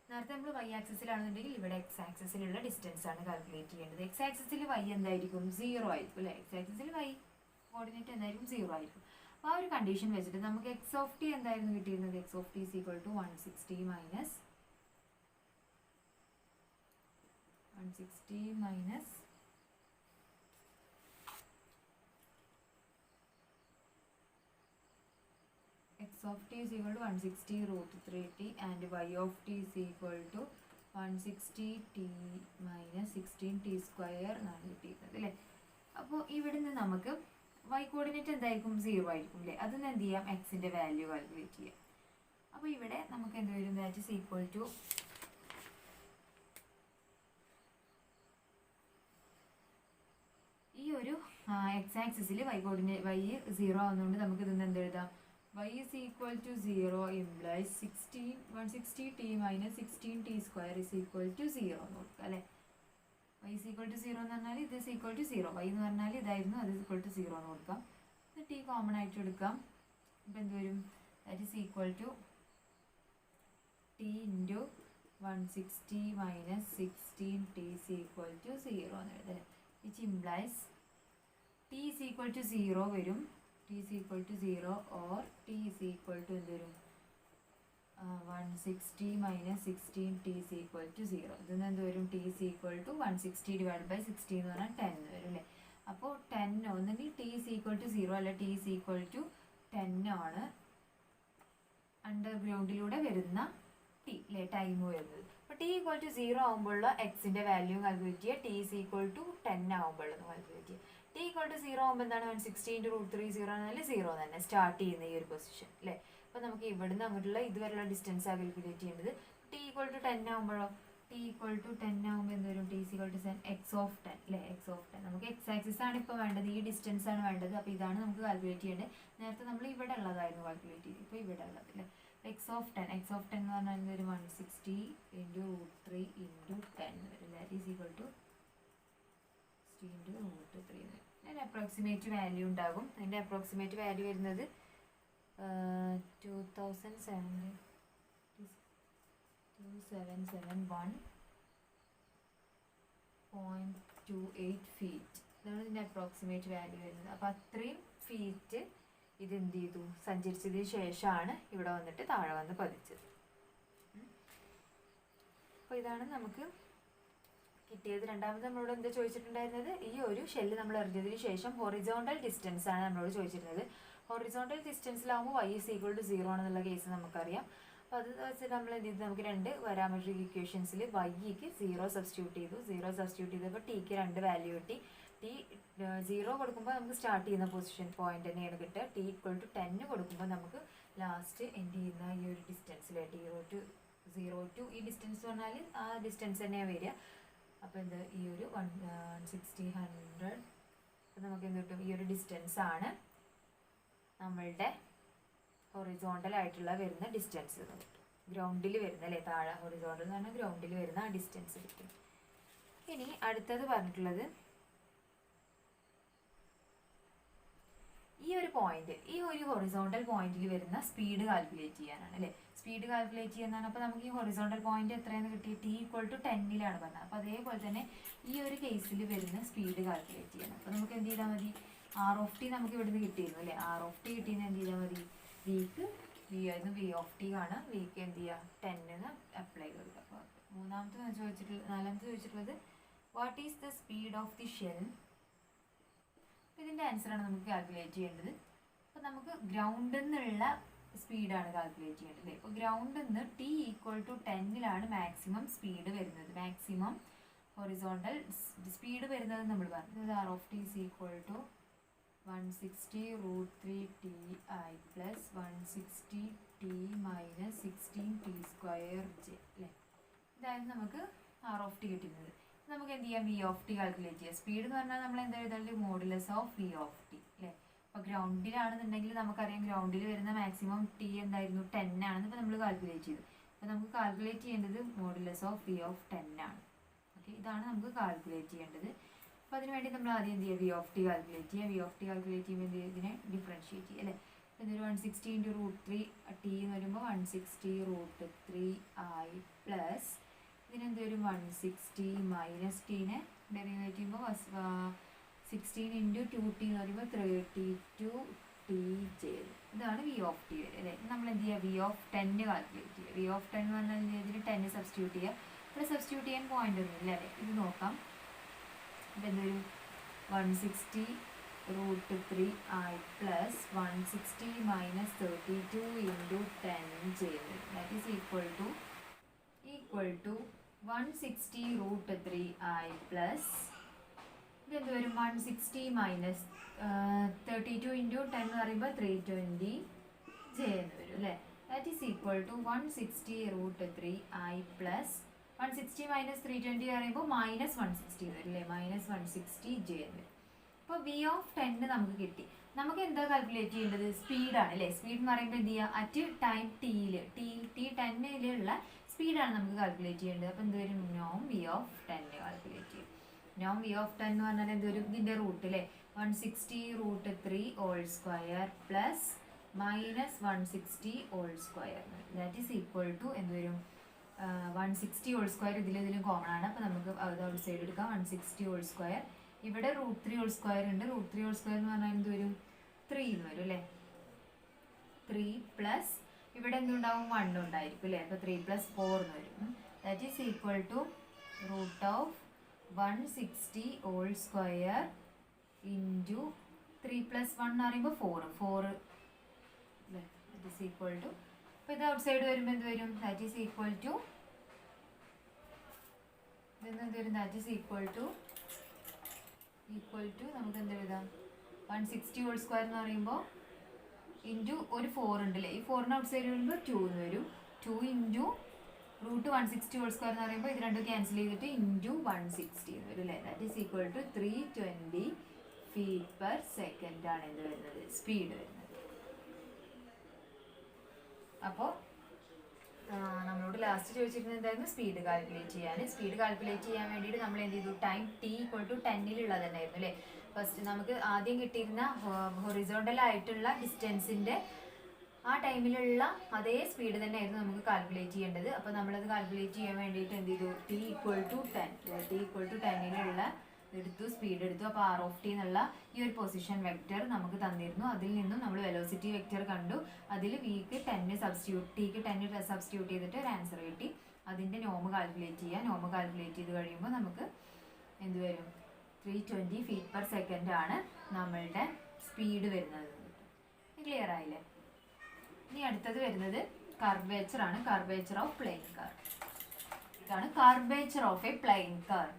നേരത്തെ നമ്മൾ y ആക്സിസിലാണെന്നുണ്ടെങ്കിൽ ഇവിടെ എക്സ് ആക്സിസിലുള്ള ഡിസ്റ്റൻസ് ആണ് കാൽക്കുലേറ്റ് ചെയ്യേണ്ടത്. എക്സ് ആക്സിസിൽ y എന്തായിരിക്കും, 0 ആയിരിക്കും അല്ലേ. എക്സ് ആക്സിസിൽ y കോർഡിനേറ്റ് എന്തായിരിക്കും, 0 ആയിരിക്കും. അപ്പോൾ ആ ഒരു കണ്ടീഷൻ വെച്ചിട്ട് നമുക്ക് എക്സ് ഓഫ് ടി എന്തായിരുന്നു കിട്ടിയിരുന്നത്, x of T is equal to 160 minus x of t is equal to 160 root 3t and y of t is equal to 160t minus 16t square എന്നാണ് കിട്ടിയിരുന്നത് അല്ലേ. അപ്പോൾ ഇവിടെ നിന്ന് നമുക്ക് y കോർഡിനേറ്റ് എന്തായിരിക്കും, 0 ആയിരിക്കും അല്ലേ. അതിന് എന്ത് ചെയ്യാം, എക്സിൻ്റെ വാല്യൂ കാൽക്കുലേറ്റ് ചെയ്യാം. അപ്പോൾ ഇവിടെ നമുക്ക് എന്ത് വരും, ദാറ്റ് ഈസ് ഈക്വൽ ടു ഈ ഒരു എക്സ് ആക്സിസിൽ y കോർഡിനേറ്റ് y 0 ആവുന്നതുകൊണ്ട് നമുക്ക് ഇതിന് എന്ത് എഴുതാം, y is equal to 0 implies 160t minus 16t square is equal to 0 എന്ന് കൊടുക്കുക അല്ലേ. y is equal to 0 എന്ന് പറഞ്ഞാൽ ഇത് is equal to 0, y എന്ന് പറഞ്ഞാൽ ഇതായിരുന്നു, അത് is equal to 0 എന്ന് കൊടുക്കാം. t കോമൺ ആയിട്ട് എടുക്കാം. ഇപ്പം എന്ത് വരും, that is equal to t into 160 minus 16t is equal to 0 എന്ന് എഴുതാം. which implies t is equal to 0 വരും, t is equal to 0 or t is equal to എന്ത് വരും, 160 minus 16 t is equal to 0. ഇതിൽ എന്ത് വരും? t is equal to 160 divided by 60 എന്ന് പറഞ്ഞാൽ 10 വരും അല്ലേ. അപ്പോൾ 10 ഒന്നെങ്കിൽ t is equal to 0 അല്ല t is equal to 10 ആണ് അണ്ടർഗ്രൗണ്ടിലൂടെ വരുന്ന ടി അല്ലേ, ടൈം വരുന്നത്. അപ്പോൾ ടി ഈക്വൽ ടു 0 ആകുമ്പോഴുള്ള എക്സിൻ്റെ വാല്യൂ കാൽക്കുലേറ്റ് ചെയ്യുക, ടി ഈസ് ഈക്വൽ ടു 10 ആകുമ്പോഴൊന്ന് കാൽക്കുലേറ്റ് ചെയ്യുക. ടി ഈക്വൽ ടു 0 ആകുമ്പോൾ എന്താണ്? 160 × √3 0 എന്നാൽ 0 തന്നെ സ്റ്റാർട്ട് ചെയ്യുന്ന ഈ ഒരു പൊസിഷൻ അല്ലേ. അപ്പോൾ നമുക്ക് ഇവിടുന്ന് അങ്ങോട്ടുള്ള ഇതുവരെയുള്ള ഡിസ്റ്റൻസ് കാൽക്കുലേറ്റ് ചെയ്യേണ്ടത്. ടി ഈക്വൽ ടു 10 ആകുമ്പോഴോ, ടി ഈക്വൽ ടു 10 ആകുമ്പോൾ എന്ത് വരും? T is equal to x of 10 അല്ലേ, എക്സ് ഓഫ് 10. നമുക്ക് എക്സ് ആക്സിസ് ആണ് ഇപ്പോൾ വേണ്ടത്, ഈ ഡിസ്റ്റൻസ് ആണ് വേണ്ടത്. അപ്പോൾ ഇതാണ് നമുക്ക് കാൽക്കുലേറ്റ് ചെയ്യേണ്ടത്. നേരത്തെ നമ്മൾ ഇവിടെ ഉള്ളതായിരുന്നു കാൽക്കുലേറ്റ് ചെയ്ത്, ഇപ്പോൾ ഇവിടെ ഉള്ളത് അല്ലേ. എക്സ് ഓഫ് 10 എന്ന് പറഞ്ഞാൽ ഒരു 160 × √3 × 10 വരും. ദാറ്റ് ഈസ് ഈക്വൽ ടു 60 × √3 വരും. അതിൻ്റെ അപ്രോക്സിമേറ്റ് വാല്യൂ ഉണ്ടാകും. അതിൻ്റെ അപ്രോക്സിമേറ്റ് വാല്യൂ വരുന്നത് 2771.28 ഫീറ്റ്. ഇതാണ് ഇതിൻ്റെ അപ്രോക്സിമേറ്റ് വാല്യൂ വരുന്നത്. അപ്പോൾ അത്രയും ഫീറ്റ് ഇതെന്ത് ചെയ്തു? സഞ്ചരിച്ചതിന് ശേഷമാണ് ഇവിടെ വന്നിട്ട് താഴെ വന്ന് പതിച്ചത്. അപ്പോൾ ഇതാണ് നമുക്ക് കിട്ടിയത്. രണ്ടാമത് നമ്മളോട് എന്താ ചോദിച്ചിട്ടുണ്ടായിരുന്നത്? ഈ ഒരു ഷെല്ല് നമ്മൾ എറിഞ്ഞതിന് ശേഷം ഹൊറിസോണ്ടൽ ഡിസ്റ്റൻസ് ആണ് നമ്മളോട് ചോദിച്ചിരുന്നത്. ഹൊറിസോണ്ടൽ ഡിസ്റ്റൻസിലാകുമ്പോൾ y is equal to 0 ആണെന്നുള്ള കേസ് നമുക്കറിയാം. അപ്പോൾ അത് വെച്ചിട്ട് നമ്മൾ എന്ത് ചെയ്തു? നമുക്ക് രണ്ട് പാരാമെട്രിക് ഇക്വേഷൻസിൽ വൈക്ക് 0 സബ്സ്റ്റിറ്റ്യൂട്ട് ചെയ്തു. 0 സബ്സ്റ്റിറ്റ്യൂട്ട് ചെയ്തപ്പോൾ ടിക്ക് 2 വാല്യൂ കിട്ടി. ടി 0 കൊടുക്കുമ്പോൾ നമുക്ക് സ്റ്റാർട്ട് ചെയ്യുന്ന പൊസിഷൻ പോയിന്റ് തന്നെയാണ് കിട്ടുക. ടി ഈക്വൽ ടു 10 കൊടുക്കുമ്പോൾ നമുക്ക് ലാസ്റ്റ് എൻഡ് ചെയ്യുന്ന ഈ ഒരു ഡിസ്റ്റൻസിൽ 0 to ഈ ഡിസ്റ്റൻസ് പറഞ്ഞാൽ ആ ഡിസ്റ്റൻസ് തന്നെയാണ് വരിക. അപ്പോൾ എന്ത് ഈ ഒരു 160 100 അപ്പോൾ നമുക്ക് എന്ത് കിട്ടും? ഈ ഒരു ഡിസ്റ്റൻസ് ആണ് നമ്മളുടെ ഹൊറിസോണ്ടൽ ആയിട്ടുള്ള വരുന്ന ഡിസ്റ്റൻസ് കിട്ടും. ഗ്രൗണ്ടിൽ വരുന്ന അല്ലേ, താഴെ ഹൊറിസോണ്ടൽ എന്ന് പറഞ്ഞാൽ ഗ്രൗണ്ടിൽ വരുന്ന ആ ഡിസ്റ്റൻസ് കിട്ടും. ഇനി അടുത്തത് പറഞ്ഞിട്ടുള്ളത് ഈ ഒരു പോയിന്റ്, ഈ ഒരു ഹൊറിസോണ്ടൽ പോയിന്റിൽ വരുന്ന സ്പീഡ് കാൽക്കുലേറ്റ് ചെയ്യാനാണ് അല്ലേ. സ്പീഡ് കാൽക്കുലേറ്റ് ചെയ്യാനാണ്. അപ്പോൾ നമുക്ക് ഈ ഹൊറിസോണ്ടൽ പോയിന്റ് എത്രയെന്ന് കിട്ടി? ടി ഈക്വൽ ടു 10 പറഞ്ഞത്. അപ്പോൾ അതേപോലെ തന്നെ ഈ ഒരു കേസിൽ വരുന്ന സ്പീഡ് കാൽക്കുലേറ്റ് ചെയ്യണം. അപ്പോൾ നമുക്ക് എന്ത് ചെയ്താൽ മതി? ആർ ഓഫ് ടി നമുക്ക് ഇവിടുന്ന് കിട്ടിയിരുന്നു അല്ലേ. ആർ ഓഫ് ടി കിട്ടിയെന്ന് എന്ത് ചെയ്താൽ മതി? വിക്ക് വി ആയിരുന്നു, വി ഓഫ് ടി കാണാം. വിക്ക് എന്ത് ചെയ്യുക? 10 അപ്ലൈ കൊടുക്കുക. അപ്പോൾ നാലാമത്തെ ചോദിച്ചിട്ടുള്ളത് what is the speed of the shell? ഇതിൻ്റെ ആൻസറാണ് നമുക്ക് കാൽക്കുലേറ്റ് ചെയ്യേണ്ടത്. അപ്പോൾ നമുക്ക് ഗ്രൗണ്ടിൽ നിന്നുള്ള സ്പീഡാണ് കാൽക്കുലേറ്റ് ചെയ്യേണ്ടത് അല്ലേ. ഇപ്പോൾ ഗ്രൗണ്ടിൽ നിന്ന് T equal to 10 maximum speed വരുന്നത്, മാക്സിമം ഹൊറിസോണ്ടൽ സ്പീഡ് വരുന്നത് നമ്മൾ പറഞ്ഞു. R of T is equal to 160 √3 ti plus 160 t minus 16 t² j അല്ലേ. ഇതായിരുന്നു നമുക്ക് ആർ ഓഫ് ടി കിട്ടുന്നത്. നമുക്ക് എന്ത് ചെയ്യാം? വി ഓഫ് ടി കാൽക്കുലേറ്റ് ചെയ്യാം. സ്പീഡ് എന്ന് പറഞ്ഞാൽ നമ്മൾ എന്താ എഴുതാറുണ്ട്? Modulus of V of T അല്ലേ. അപ്പോൾ ഗ്രൗണ്ടിലാണെന്നുണ്ടെങ്കിൽ നമുക്കറിയാം ഗ്രൗണ്ടിൽ വരുന്ന മാക്സിമം ടി എന്തായിരുന്നു? 10 ആണെന്ന് ഇപ്പോൾ നമ്മൾ കാൽക്കുലേറ്റ് ചെയ്തു. അപ്പോൾ നമുക്ക് കാൽക്കുലേറ്റ് ചെയ്യേണ്ടത് മോഡുലസ് ഓഫ് വി ഓഫ് 10 ആണ്. ഓക്കെ, ഇതാണ് നമുക്ക് കാൽക്കുലേറ്റ് ചെയ്യേണ്ടത്. അപ്പോൾ അതിനുവേണ്ടി നമ്മൾ ആദ്യം എന്ത് ചെയ്യുക? വി ഓഫ് ടി കാൽക്കുലേറ്റ് ചെയ്യുക. വി ഓഫ് ടി കാൽക്കുലേറ്റ് ചെയ്യുമ്പോൾ എന്ത് ചെയ്യുക? ഇതിനെ ഡിഫറൻഷിയേറ്റ് ചെയ്യുക അല്ലേ. ഇതൊരു 160 × √3 ടി എന്ന് വരുമ്പോൾ 160 √3 i പ്ലസ് ഇതിനെന്ത് വരും? 160 മൈനസ് ടീനെ ഡെറിവേറ്റ് ചെയ്യുമ്പോൾ 16 × 2t എന്ന് പറയുമ്പോൾ 32 t j. ഇതാണ് വി ഓഫ് ടി വരെ അല്ലേ. നമ്മൾ എന്ത് ചെയ്യുക? വി ഓഫ് 10 കാൽക്കുലേറ്റ് ചെയ്യുക. വി ഓഫ് 10 എന്ന് പറഞ്ഞാൽ ഇതിന് 10 സബ്സ്റ്റിറ്റ്യൂട്ട് ചെയ്യുക. ഇവിടെ സബ്സ്റ്റിറ്റ്യൂട്ട് ചെയ്യാൻ പോയിന്റ് ഒന്നുമില്ല അല്ലേ. ഇത് നോക്കാം. അപ്പോൾ എന്തൊരു 160 √3 i plus 160 minus 32 × 10 j. That is equal to 160 √3 i plus ഇതെന്ത് വരും? 160 മൈനസ് 32 × 10 എന്ന് പറയുമ്പോൾ 320 j എന്ന് വരും അല്ലേ. That is equal to 160 √3 i plus 160 minus 320 പറയുമ്പോൾ മൈനസ് 160 വരും അല്ലേ. മൈനസ് 160 j എന്ന് വരും. അപ്പോൾ വി ഓഫ് 10 നമുക്ക് കിട്ടി. നമുക്ക് എന്താ കാൽക്കുലേറ്റ് ചെയ്യേണ്ടത്? സ്പീഡാണ് അല്ലേ. സ്പീഡ് എന്ന് പറയുമ്പോൾ എന്ത് ചെയ്യുക? അറ്റ് ടൈം ടിയിൽ ടി 10 സ്പീഡാണ് നമുക്ക് കാൽക്കുലേറ്റ് ചെയ്യേണ്ടത്. അപ്പോൾ എന്ത് വരും? നോം വി ഓഫ് 10 കാൽക്കുലേറ്റ് ചെയ്യും. നോം വി ഓഫ് 10 എന്ന് പറഞ്ഞാൽ എന്ത് വരും? ഇതിൻ്റെ റൂട്ട് അല്ലേ. 160 √3 whole square plus minus 160 whole square. That is equal to എന്ത് വരും? 160 ഹോൾ സ്ക്വയർ ഇതിലും കോമൺ ആണ്. അപ്പോൾ നമുക്ക് അത് ഔട്ട് സൈഡ് എടുക്കാം. 160 ഹോൾ സ്ക്വയർ. ഇവിടെ √3 ഹോൾ സ്ക്വയർ ഉണ്ട്. √3 ഹോൾ സ്ക്വയർ എന്ന് പറഞ്ഞാൽ എന്ത് വരും? 3 എന്ന് വരും അല്ലേ. 3 പ്ലസ് ഇവിടെ എന്തുണ്ടാവും 1 ഉണ്ടായിരിക്കും അല്ലേ. അപ്പോൾ 3 + 4 എന്ന് വരും. That is equal to √160 whole square into 3 + 1 എന്ന് പറയുമ്പോൾ 4 അല്ലേ. ദാറ്റ് ഈസ് ഈക്വൽ ടു, അപ്പോൾ ഇത് ഔട്ട് സൈഡ് വരുമ്പോൾ എന്ത് വരും? ദാറ്റ് ഈസ് ഈക്വൽ ടു ഇതെന്ത് വരും? ദാറ്റ് ഈസ് ഈക്വൽ ടു നമുക്ക് എന്ത് എഴുതാം? 160 ഹോൾ സ്ക്വയർ എന്ന് പറയുമ്പോൾ ഇൻറ്റു ഒരു 4 ഉണ്ടല്ലേ, ഈ 4 ഔട്ട് സൈഡ് വരുമ്പോൾ 2 എന്ന് വരും. 2 ഇൻറ്റു √160 ഹോൾ സ്ക്വയർ എന്ന് പറയുമ്പോൾ ഇത് രണ്ടും ക്യാൻസൽ ചെയ്തിട്ട് ഇൻറ്റു 160 എന്ന് വരും അല്ലേ. That is equal to 320 feet/second ആണ് എന്ത് വരുന്നത്? സ്പീഡ് വരുന്നത്. അപ്പോൾ നമ്മളോട് ലാസ്റ്റ് ചോദിച്ചിരുന്നത് എന്തായിരുന്നു? സ്പീഡ് കാൽക്കുലേറ്റ് ചെയ്യാൻ. സ്പീഡ് കാൽക്കുലേറ്റ് ചെയ്യാൻ വേണ്ടിയിട്ട് നമ്മൾ എന്ത് ചെയ്തു? ടൈം t = 10 തന്നെയായിരുന്നു അല്ലേ. ഫസ്റ്റ് നമുക്ക് ആദ്യം കിട്ടിയിരുന്ന ഹൊറിസോണ്ടൽ ആയിട്ടുള്ള ഡിസ്റ്റൻസിൻ്റെ ആ ടൈമിലുള്ള അതേ സ്പീഡ് തന്നെയായിരുന്നു നമുക്ക് കാൽക്കുലേറ്റ് ചെയ്യേണ്ടത്. അപ്പോൾ നമ്മളത് കാൽക്കുലേറ്റ് ചെയ്യാൻ വേണ്ടിയിട്ട് എന്ത് ചെയ്തു? t = 10 എടുത്തു, സ്പീഡ് എടുത്തു. അപ്പോൾ r(t) എന്നുള്ള ഈ ഒരു പൊസിഷൻ വെക്റ്റർ നമുക്ക് തന്നിരുന്നു. അതിൽ നിന്നും നമ്മൾ വെലോസിറ്റി വെക്റ്റർ കണ്ടു. അതിൽ ടിക്ക് 10 സബ്സ്റ്റിറ്റ്യൂട്ട് ചെയ്തിട്ട് ഒരു ആൻസർ കിട്ടി. അതിൻ്റെ നോം കാൽക്കുലേറ്റ് ചെയ്യുക. നോം കാൽക്കുലേറ്റ് ചെയ്ത് കഴിയുമ്പോൾ നമുക്ക് എന്ത് വരും? 320 feet/second ആണ് നമ്മളുടെ സ്പീഡ് വരുന്നത്. ക്ലിയർ ആയില്ലേ? ഇനി അടുത്തത് വരുന്നത് കർവേച്ചർ ആണ്. Curvature of plane curve. ഇതാണ് curvature of a plane curve.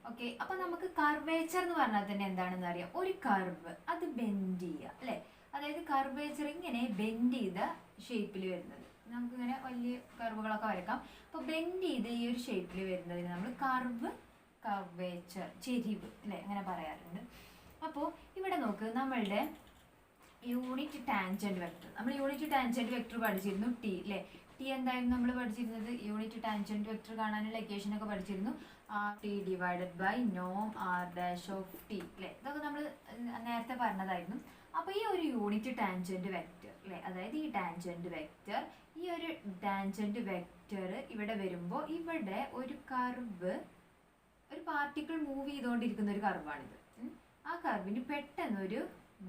Okay, അപ്പോൾ നമുക്ക് കർവേച്ചർ എന്ന് പറഞ്ഞാൽ തന്നെ എന്താണെന്ന് അറിയാം. ഒരു കർവ് അത് ബെൻഡ് ചെയ്യുക അല്ലേ. അതായത് കർവേച്ചർ ഇങ്ങനെ ബെൻഡ് ചെയ്ത ഷേപ്പിൽ വരുന്നത്. നമുക്കിങ്ങനെ വലിയ കർവുകളൊക്കെ വരക്കാം. അപ്പോൾ ബെൻഡ് ചെയ്ത് ഈ ഒരു ഷേപ്പിൽ വരുന്നതിന് നമ്മൾ കർവേച്ചർ, ചെരിവ് അല്ലേ, അങ്ങനെ പറയാറുണ്ട്. അപ്പോൾ ഇവിടെ നോക്ക്, നമ്മളുടെ യൂണിറ്റ് ടാൻജന്റ് വെക്ടർ. നമ്മൾ യൂണിറ്റ് ടാൻജന്റ് വെക്ടർ പഠിച്ചിരുന്നു ടി അല്ലേ. ടി എന്തായിരുന്നു നമ്മൾ പഠിച്ചിരുന്നത്? യൂണിറ്റ് ടാൻജന്റ് വെക്ടർ കാണാനുള്ള ഇക്വേഷൻ ഒക്കെ പഠിച്ചിരുന്നു. r(t) / norm r'(t) അല്ലേ. ഇതൊക്കെ നമ്മൾ നേരത്തെ പറഞ്ഞതായിരുന്നു. അപ്പോൾ ഈ ഒരു യൂണിറ്റ് ടാൻജന്റ് വെക്ടർ അല്ലേ, അതായത് ഈ ടാൻജന്റ് വെക്ടർ ഇവിടെ വരുമ്പോൾ ഇവിടെ ഒരു കർവ്, ഒരു പാർട്ടിക്കിൾ മൂവ് ചെയ്തുകൊണ്ടിരിക്കുന്ന ഒരു കർവാണിത്. ആ കർവിന് പെട്ടെന്നൊരു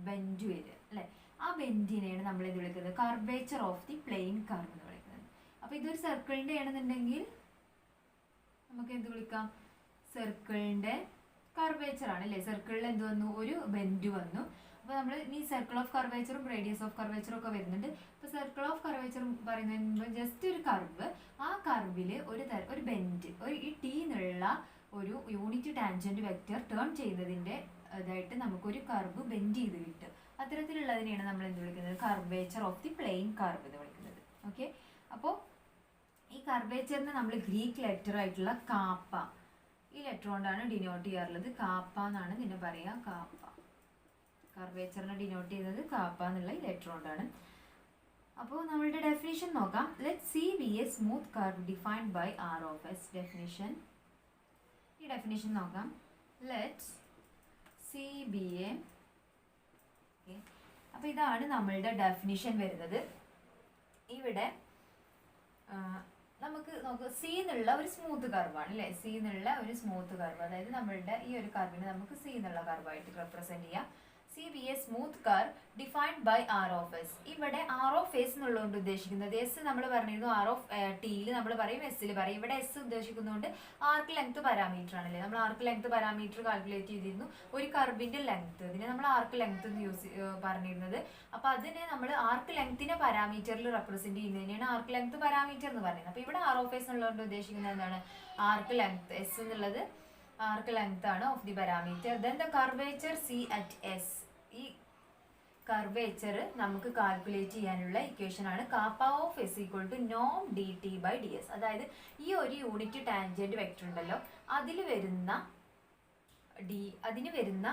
ബെൻഡ് വരിക അല്ലേ. ആ ബെൻഡിനെയാണ് നമ്മൾ എന്ത് വിളിക്കുന്നത്? Curvature of the plain curve എന്ന് വിളിക്കുന്നത്. അപ്പോൾ ഇതൊരു സർക്കിളിൻ്റെ ആണെന്നുണ്ടെങ്കിൽ നമുക്ക് എന്ത് വിളിക്കാം? സർക്കിളിൻ്റെ കർവേച്ചർ ആണ് അല്ലേ. സർക്കിളിൽ എന്ത് വന്നു? ഒരു ബെൻഡ് വന്നു. അപ്പോൾ നമ്മൾ ഈ സർക്കിൾ ഓഫ് കർവേച്ചറും റേഡിയസ് ഓഫ് കർവേച്ചറും ഒക്കെ വരുന്നുണ്ട്. അപ്പോൾ സർക്കിൾ ഓഫ് കർവേച്ചർ പറയുന്നതിന് ജസ്റ്റ് ഒരു കർവ്, ആ കർവിൽ ഒരു ബെൻഡ്, ഈ ടി എന്നുള്ള ഒരു യൂണിറ്റ് ടാൻജന്റ് വെക്റ്റർ ടേൺ ചെയ്യുന്നതിൻ്റെ അതായിട്ട് നമുക്കൊരു കർവ് ബെൻഡ് ചെയ്ത് കിട്ടും. അത്തരത്തിലുള്ളതിനെയാണ് നമ്മൾ എന്ത് വിളിക്കുന്നത്? Curvature of the plain curve എന്ന് വിളിക്കുന്നത്. ഓക്കെ, അപ്പോൾ ഈ കർവേച്ചറിന് നമ്മൾ ഗ്രീക്ക് ലെറ്റർ ആയിട്ടുള്ള കാപ്പ, ഈ ലെറ്റർ കൊണ്ടാണ് ഡിനോട്ട് ചെയ്യാറുള്ളത്. കാപ്പ എന്നാണ് ഇതിനെ പറയുക. കാപ്പ, കർവേച്ചറിനെ ഡിനോട്ട് ചെയ്യുന്നത് കാപ്പ എന്നുള്ള ഈ ലെറ്റർ കൊണ്ടാണ്. അപ്പോൾ നമ്മളുടെ ഡെഫിനിഷൻ നോക്കാം. Let C be a smooth curve defined by r(s). Definition, ഈ ഡെഫിനിഷൻ നോക്കാം. ലെറ്റ് സി ബി എ, അപ്പോൾ ഇതാണ് നമ്മളുടെ ഡെഫിനിഷൻ വരുന്നത്. ഇവിടെ നമുക്ക് നോക്കുക, സി എന്നുള്ള ഒരു സ്മൂത്ത് കർവാണ് അല്ലേ. സി എന്നുള്ള ഒരു സ്മൂത്ത് കർവ്, അതായത് നമ്മളുടെ ഈ ഒരു കർവിനെ നമുക്ക് സി എന്നുള്ള കർവായിട്ട് റെപ്രസെൻറ്റ് ചെയ്യാം. C be a smooth curve defined by r(s). ഇവിടെ r(s) എന്നുള്ളതുകൊണ്ട് ഉദ്ദേശിക്കുന്നത്, എസ് നമ്മൾ പറഞ്ഞിരുന്നു r(t)യിൽ നമ്മൾ പറയും, എസ്സിൽ പറയും. ഇവിടെ എസ് ഉദ്ദേശിക്കുന്നതുകൊണ്ട് ആർക്ക് ലെങ്ത് പാരാമീറ്റർ ആണല്ലേ. നമ്മൾ ആർക്ക് ലെങ്ത് പാരാമീറ്റർ കാൽക്കുലേറ്റ് ചെയ്തിരുന്നു. ഒരു കർവിൻ്റെ ലെങ്ത്, ഇതിനെ നമ്മൾ ആർക്ക് ലെങ്ത് എന്ന് പറഞ്ഞിരുന്നത്. അപ്പോൾ അതിനെ നമ്മൾ ആർക്ക് ലെങ്ത്തിനെ പാരാമീറ്ററിൽ റെപ്രസെൻറ്റ് ചെയ്യുന്നതിനാണ് ആർക്ക് ലെങ്ത് പാരാമീറ്റർ എന്ന് പറയുന്നത്. അപ്പോൾ ഇവിടെ r(s) എന്നുള്ളതുകൊണ്ട് ഉദ്ദേശിക്കുന്നത് എന്താണ്? ആർക്ക് ലെങ്ത്, എസ് എന്നുള്ളത് ആർക്ക് ലെങ്ത് ആണ് of the parameter. Then the curvature C at S. ഈ കർവേച്ചർ നമുക്ക് കാൽക്കുലേറ്റ് ചെയ്യാനുള്ള ഇക്വേഷൻ ആണ് kappa of S equal to നോം dt/ds. അതായത് ഈ ഒരു യൂണിറ്റ് ടാൻജന്റ് വെക്ടർ ഉണ്ടല്ലോ, അതിന് വരുന്ന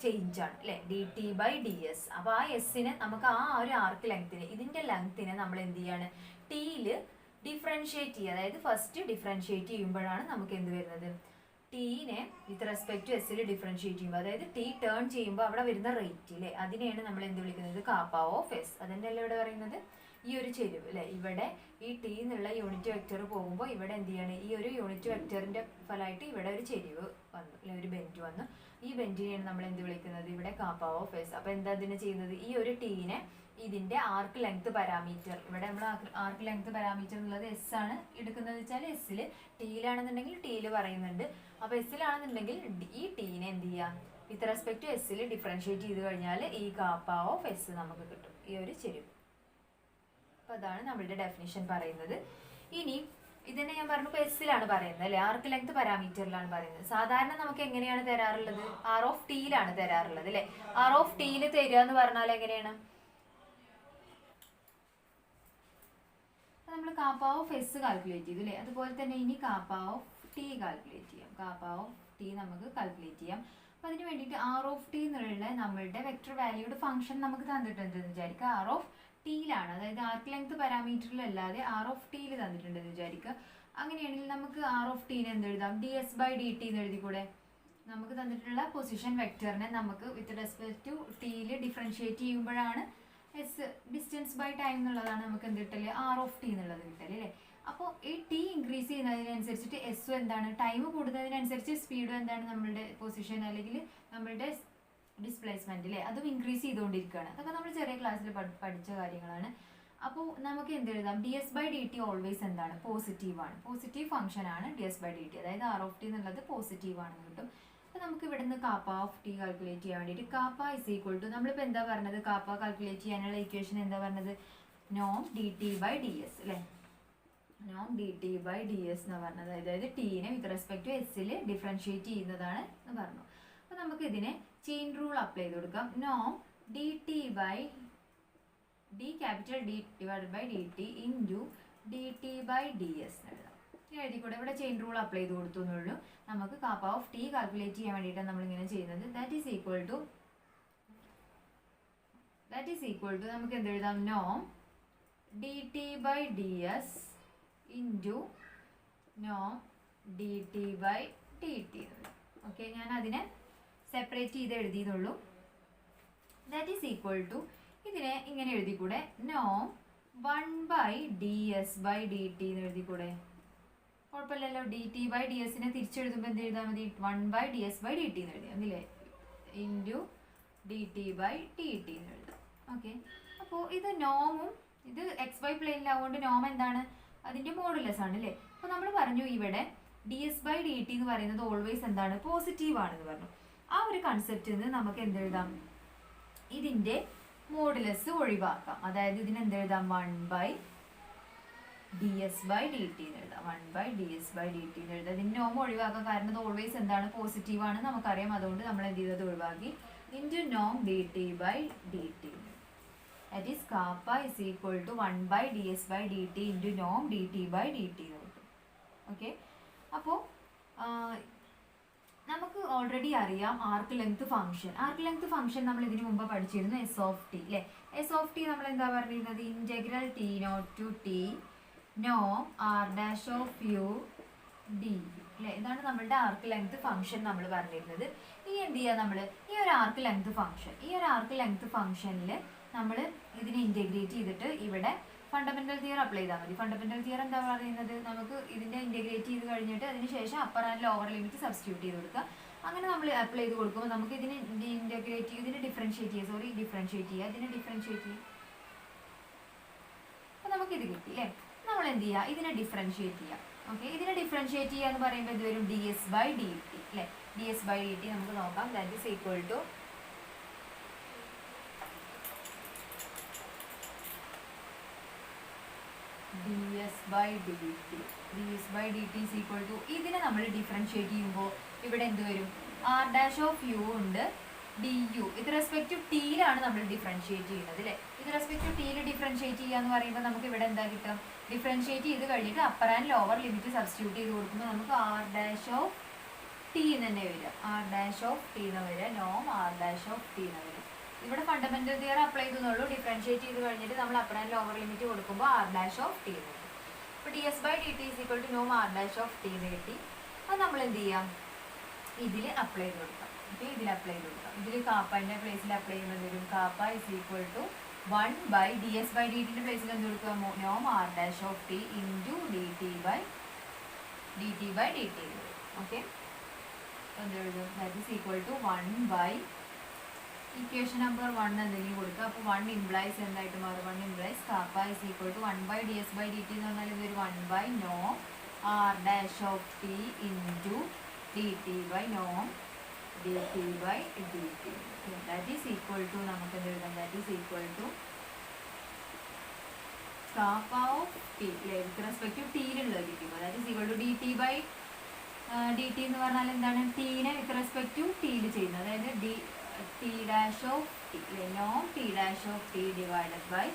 ചേഞ്ച് ആണ് അല്ലേ, dt/ds. അപ്പോൾ ആ എസ്സിനെ നമുക്ക് ആ ഒരു ആർക്ക് ലെങ്തിനെ, ഇതിൻ്റെ ലെങ്തിനെ നമ്മൾ എന്ത് ചെയ്യാണ്? ടിയിൽ ഡിഫറൻഷിയേറ്റ് ചെയ്യുക. അതായത് ഫസ്റ്റ് ഡിഫറൻഷിയേറ്റ് ചെയ്യുമ്പോഴാണ് നമുക്ക് എന്ത് വരുന്നത്? ടീനെ വിത്ത് റെസ്പെക്ട് ടു എസ്സിൽ ഡിഫറൻഷിയേറ്റ് ചെയ്യുമ്പോൾ, അതായത് ടി ടേൺ ചെയ്യുമ്പോൾ അവിടെ വരുന്ന റേറ്റ് അല്ലേ, അതിനെയാണ് നമ്മൾ എന്ത് വിളിക്കുന്നത്? KAAPA of S. അതിൻ്റെല്ലാം ഇവിടെ പറയുന്നത് ഈ ഒരു ചെരിവ് അല്ലേ. ഇവിടെ ഈ ടി എന്നുള്ള യൂണിറ്റ് വെക്ടർ പോകുമ്പോൾ ഇവിടെ എന്ത് ചെയ്യാണ്? ഈ ഒരു യൂണിറ്റ് വെക്ടറിൻ്റെ ഫലമായിട്ട് ഇവിടെ ഒരു ചെരിവ് വന്നു അല്ലെ, ഒരു ബെൻഡ് വന്നു. ഈ ബെൻഡിനെയാണ് നമ്മൾ എന്ത് വിളിക്കുന്നത്? ഇവിടെ കാപ്പ ഓഫ് എസ്. അപ്പോൾ എന്താ അതിനെ ചെയ്യുന്നത്? ഈ ഒരു ടീനെ ഇതിന്റെ ആർക്ക് ലെങ്ത് പാരാമീറ്റർ. ഇവിടെ നമ്മൾ ആർക്ക് ലെങ്ത് പാരാമീറ്റർ എന്നുള്ളത് എസ് ആണ് എടുക്കുന്നത് വെച്ചാൽ എസ്സിൽ, ടിയിലാണെന്നുണ്ടെങ്കിൽ ടിയിൽ പറയുന്നുണ്ട്. അപ്പോൾ എസ്സിലാണെന്നുണ്ടെങ്കിൽ ഈ ടീനെ എന്ത് ചെയ്യാം, വിത്ത് റെസ്പെക്ട് ടു എസ്സിൽ ഡിഫറൻഷിയേറ്റ് ചെയ്ത് കഴിഞ്ഞാൽ ഈ കാപ്പ ഓഫ് എസ് നമുക്ക് കിട്ടും, ഈ ഒരു ചെരിവ്. അപ്പോൾ അതാണ് നമ്മളുടെ ഡെഫിനിഷൻ പറയുന്നത്. ഇനി ഇതന്നെ ഞാൻ പറഞ്ഞു ഇപ്പോൾ എസ്സിലാണ് പറയുന്നത് അല്ലേ, ആർക്ക് ലെങ്ത് പാരാമീറ്ററിലാണ് പറയുന്നത്. സാധാരണ നമുക്ക് എങ്ങനെയാണ് തരാറുള്ളത്, ആർ ഓഫ് ടിയിലാണ് തരാറുള്ളത് അല്ലേ. ആർ ഓഫ് ടിയിൽ തരിക എന്ന് പറഞ്ഞാൽ എങ്ങനെയാണ്, നമ്മൾ കാപ്പ ഓഫ് എസ് കാൽക്കുലേറ്റ് ചെയ്തു അല്ലേ. അതുപോലെ തന്നെ ഇനി കാപ്പ ഓഫ് ടി കാൽക്കുലേറ്റ് ചെയ്യാം. കാപ്പ ഓഫ് ടി നമുക്ക് കാൽക്കുലേറ്റ് ചെയ്യാം. അപ്പോൾ അതിന് വേണ്ടിയിട്ട് ആർ ഓഫ് ടി എന്നുള്ള നമ്മളുടെ വെക്ടർ വാല്യൂഡ് ഫംഗ്ഷൻ നമുക്ക് തന്നിട്ടുണ്ടെന്ന് വിചാരിക്കുക. ആർ ഓഫ് ടിയിലാണ്, അതായത് ആർക്ക് ലെങ്ത് പാരാമീറ്ററിലല്ലാതെ ആർ ഓഫ് ടിയിൽ തന്നിട്ടുണ്ടെന്ന് വിചാരിക്കുക. അങ്ങനെയാണെങ്കിൽ നമുക്ക് ആർ ഓഫ് ടീനെ എന്ത് എഴുതാം, D S by D T എന്ന് എഴുതിക്കൂടെ. നമുക്ക് തന്നിട്ടുള്ള പൊസിഷൻ വെക്ടറിനെ നമുക്ക് വിത്ത് റെസ്പെക്ട് ടു ടിയിൽ ഡിഫറൻഷിയേറ്റ് ചെയ്യുമ്പോഴാണ് എസ് ഡിസ്റ്റൻസ് ബൈ ടൈം എന്നുള്ളതാണ് നമുക്ക് എന്ത് കിട്ടല്, ആർ ഓഫ് ടി എന്നുള്ളത് കിട്ടല് അല്ലേ. അപ്പോൾ ഈ ടി ഇൻക്രീസ് ചെയ്യുന്നതിനനുസരിച്ചിട്ട് എസ്സും എന്താണ്, ടൈം കൂടുന്നതിനനുസരിച്ച് സ്പീഡും എന്താണ്, നമ്മളുടെ പൊസിഷൻ അല്ലെങ്കിൽ നമ്മളുടെ ഡിസ്പ്ലേസ്മെന്റ് അല്ലേ, അതും ഇൻക്രീസ് ചെയ്തുകൊണ്ടിരിക്കുകയാണ്. അതൊക്കെ നമ്മൾ ചെറിയ ക്ലാസ്സിൽ പഠിച്ച കാര്യങ്ങളാണ്. അപ്പോൾ നമുക്ക് എന്ത് എഴുതാം, D S by D T always എന്താണ്, പോസിറ്റീവാണ്. പോസിറ്റീവ് ഫംഗ്ഷൻ ആണ് D S by D T, അതായത് ആർ ഓഫ് ടി എന്നുള്ളത് പോസിറ്റീവ് ആണെന്ന് കിട്ടും. അപ്പോൾ നമുക്ക് ഇവിടെ നിന്ന് കാപ്പ ഓഫ് ടി കാൽക്കുലേറ്റ് ചെയ്യാൻ വേണ്ടിയിട്ട് കാപ്പ ഇസ് ഈക്വൽ ടു, നമ്മളിപ്പോൾ എന്താ പറഞ്ഞത്, കാപ്പ കാൽക്കുലേറ്റ് ചെയ്യാനുള്ള ഇക്വേഷൻ എന്താ പറഞ്ഞത്, നോം D T by D s അല്ലേ. നോം D T by D s എന്ന് പറഞ്ഞത്, അതായത് ടീനെ വിത്ത് റെസ്പെക്ട് ടു എസ്സിൽ ഡിഫറൻഷിയേറ്റ് ചെയ്യുന്നതാണ് എന്ന് പറഞ്ഞു. അപ്പോൾ നമുക്ക് ഇതിനെ ചെയിൻ റൂൾ അപ്ലൈ ചെയ്ത് കൊടുക്കാം. നോം D T by d capital d divide by D T into D T by D s എഴുതാം. എഴുതിക്കൂടെ, ഇവിടെ ചെയിൻ റൂൾ അപ്ലൈ ചെയ്ത് കൊടുത്തു എന്നുള്ളൂ. നമുക്ക് കാപ്പ ഓഫ് ടി കാൽക്കുലേറ്റ് ചെയ്യാൻ വേണ്ടിയിട്ടാണ് നമ്മളിങ്ങനെ ചെയ്യുന്നത്. ദാറ്റ് ഈസ് ഈക്വൽ ടു നമുക്ക് എന്ത് എഴുതാം, നോം D T by D S into നോം D T by T T. Okay, ഞാൻ അതിനെ സെപ്പറേറ്റ് ചെയ്ത് എഴുതിയെന്നുള്ളൂ. ദാറ്റ് ഈസ് ഈക്വൽ ടു, ഇതിനെ ഇങ്ങനെ എഴുതിക്കൂടെ, നോം 1 by D S by D T എന്ന് എഴുതിക്കൂടെ. കുഴപ്പമില്ലല്ലോ, ഡി ടി ബൈ ഡി എസിനെ തിരിച്ചെഴുതുമ്പോൾ എന്ത് എഴുതാൻ മതി, 1 by D S by D T എന്ന് എഴുതി അതില്ലേ, into D T by T T എന്ന് എഴുതാം. ഓക്കെ, അപ്പോൾ ഇത് നോമും ഇത് എക്സ് വൈ പ്ലെയിനിലാവുകൊണ്ട് നോം എന്താണ്, അതിൻ്റെ മോഡുലസ് ആണ് അല്ലേ. അപ്പോൾ നമ്മൾ പറഞ്ഞു ഇവിടെ D S by D T എന്ന് പറയുന്നത് ഓൾവേസ് എന്താണ്, പോസിറ്റീവ് ആണെന്ന് പറഞ്ഞു. ആ ഒരു കൺസെപ്റ്റിൽ നിന്ന് നമുക്ക് എന്തെഴുതാം, ഇതിൻ്റെ മോഡുലസ് ഒഴിവാക്കാം. അതായത് ഇതിന് എന്തെഴുതാം, 1 by D S by D T എന്ന് എഴുതാം. 1 by D S by D T എന്ന് എഴുതാം. ഇതിന് നോം ഒഴിവാക്കാം, കാരണം ഇത് ഓൾവേസ് എന്താണ്, പോസിറ്റീവ് ആണ് നമുക്കറിയാം. അതുകൊണ്ട് നമ്മൾ എന്ത് ചെയ്തത്, ഒഴിവാക്കി. ഇൻറ്റു നോം D T by D T. That is kappa is equal to 1 by D S by D T into നോം D T by D T എന്ന് കിട്ടും. ഓക്കെ, അപ്പോൾ നമുക്ക് ഓൾറെഡി അറിയാം arc length function. Arc length function നമ്മൾ ഇതിനു മുമ്പ് പഠിച്ചിരുന്നു, എസ് ഓഫ് ടി അല്ലേ. എസ് ഓഫ് ടി നമ്മൾ എന്താ പറഞ്ഞിരുന്നത്, integral T naught to T നോം R dash of U D U അല്ലേ. ഇതാണ് നമ്മളുടെ ആർക്ക് ലെങ്ത് ഫംഗ്ഷൻ നമ്മൾ പറഞ്ഞിരുന്നത്. ഇനി എന്ത് ചെയ്യുക, നമ്മൾ ഈ ഒരു ആർക്ക് ലെങ്ത് ഫംഗ്ഷനിൽ നമ്മൾ ഇതിനെ ഇൻറ്റഗ്രേറ്റ് ചെയ്തിട്ട് ഇവിടെ ഫണ്ടമെന്റൽ തിയർ അപ്ലൈ ചെയ്താൽ മതി. ഫണ്ടമെന്റൽ തിയർ എന്താ പറയുന്നത്, നമുക്ക് ഇതിന്റെ ഇൻറ്റഗ്രേറ്റ് ചെയ്ത് കഴിഞ്ഞിട്ട് അതിന് ശേഷം upper and lower limit substitute ചെയ്ത് കൊടുക്കുക. അങ്ങനെ നമ്മൾ അപ്ലൈ ചെയ്ത് കൊടുക്കുമ്പോൾ നമുക്ക് ഇതിനെ ഇൻറ്റഗ്രേറ്റ് ചെയ്ത് ഇതിനെ ഡിഫറൻഷിയേറ്റ് ചെയ്യുക, ഇതിനെ ഡിഫറൻഷിയേറ്റ് ചെയ്യുക. അപ്പോൾ നമുക്ക് ഇത് കിട്ടി അല്ലേ. നമ്മൾ എന്ത് ചെയ്യുക, ഇതിനെ ഡിഫറൻഷിയേറ്റ് ചെയ്യുക. ഓക്കെ, ഇതിനെ ഡിഫറൻഷിയേറ്റ് ചെയ്യുക എന്ന് പറയുമ്പോൾ ഇത് വരും d S by D t അല്ലേ. D S by D t നമുക്ക് നോക്കാം. That is equal to ds by dt. ds by dt is equal to, ഇതിനെ നമ്മൾ ഡിഫറൻഷിയേറ്റ് ചെയ്യുമ്പോൾ ഇവിടെ എന്ത് വരും, r dash of u ഉണ്ട്, du. ഇത് റെസ്പെക്ട് ടു ടിയിലാണ് നമ്മൾ ഡിഫറൻഷിയേറ്റ് ചെയ്യുന്നത് അല്ലേ. ഇത് റെസ്പെക്ട് ടു ടിയിൽ ഡിഫറൻഷിയേറ്റ് ചെയ്യുക എന്ന് പറയുമ്പോൾ നമുക്ക് ഇവിടെ എന്താ കിട്ടും, ഡിഫറൻഷിയേറ്റ് ചെയ്ത് കഴിഞ്ഞിട്ട് upper and lower limit substitute ചെയ്ത് കൊടുക്കുമ്പോൾ നമുക്ക് r dash of t എന്ന് തന്നെ വരിക. r dash of t എന്ന് വരിക, നോം r dash of t എന്ന് വരിക. ഇവിടെ ഫണ്ടമെന്റൽ തിയർ അപ്ലൈ ചെയ്തെന്നുള്ളൂ. ഡിഫറൻഷിയേറ്റ് ചെയ്ത് കഴിഞ്ഞിട്ട് നമ്മൾ അപ്പർ ആൻഡ് ലോവർ ലിമിറ്റ് കൊടുക്കുമ്പോൾ r dash of t എന്ന് കിട്ടും. അപ്പോൾ ds by dt is equal to Noam r dash of t എന്ന് കിട്ടി. അത് നമ്മൾ എന്ത് ചെയ്യാം, ഇതിൽ അപ്ലൈ ചെയ്ത് കൊടുക്കാം. ഇതിൽ അപ്ലൈ ചെയ്ത് കൊടുക്കാം. ഇതിൽ കാപ്പൻ്റെ പ്ലേസിൽ അപ്ലൈ ചെയ്യുന്നത് വരും, kappa is equal to 1 by D S by d ടിൻ്റെ പ്ലേസിൽ എന്ത് കൊടുക്കുക, നോം r dash of t into D T by D t വരും. ഓക്കെ, എന്ത് എഴുതും, that is equal to 1 by equation number 1 എന്തെങ്കിലും കൊടുക്കുക. അപ്പോൾ 1 ഇംപ്ലൈസ് എന്തായിട്ട് മാറും? 1 implies kappa is equal to 1 by D S by D T എന്ന് പറഞ്ഞാൽ ഇതൊരു 1 ബൈ നോം R dash of t into D T by നോം D T by D T. That is equal to നമുക്ക് എന്ത് എഴുതാം? That is equal to kappa of t with respect to ടിയിലുള്ളത് കിട്ടുമ്പോൾ that is equal to D T by D T എന്ന് പറഞ്ഞാൽ എന്താണ്? ടീനെ with respect to ടിയിൽ ചെയ്യുന്നത്. അതായത് D T dash of T Noam T dash of t divided by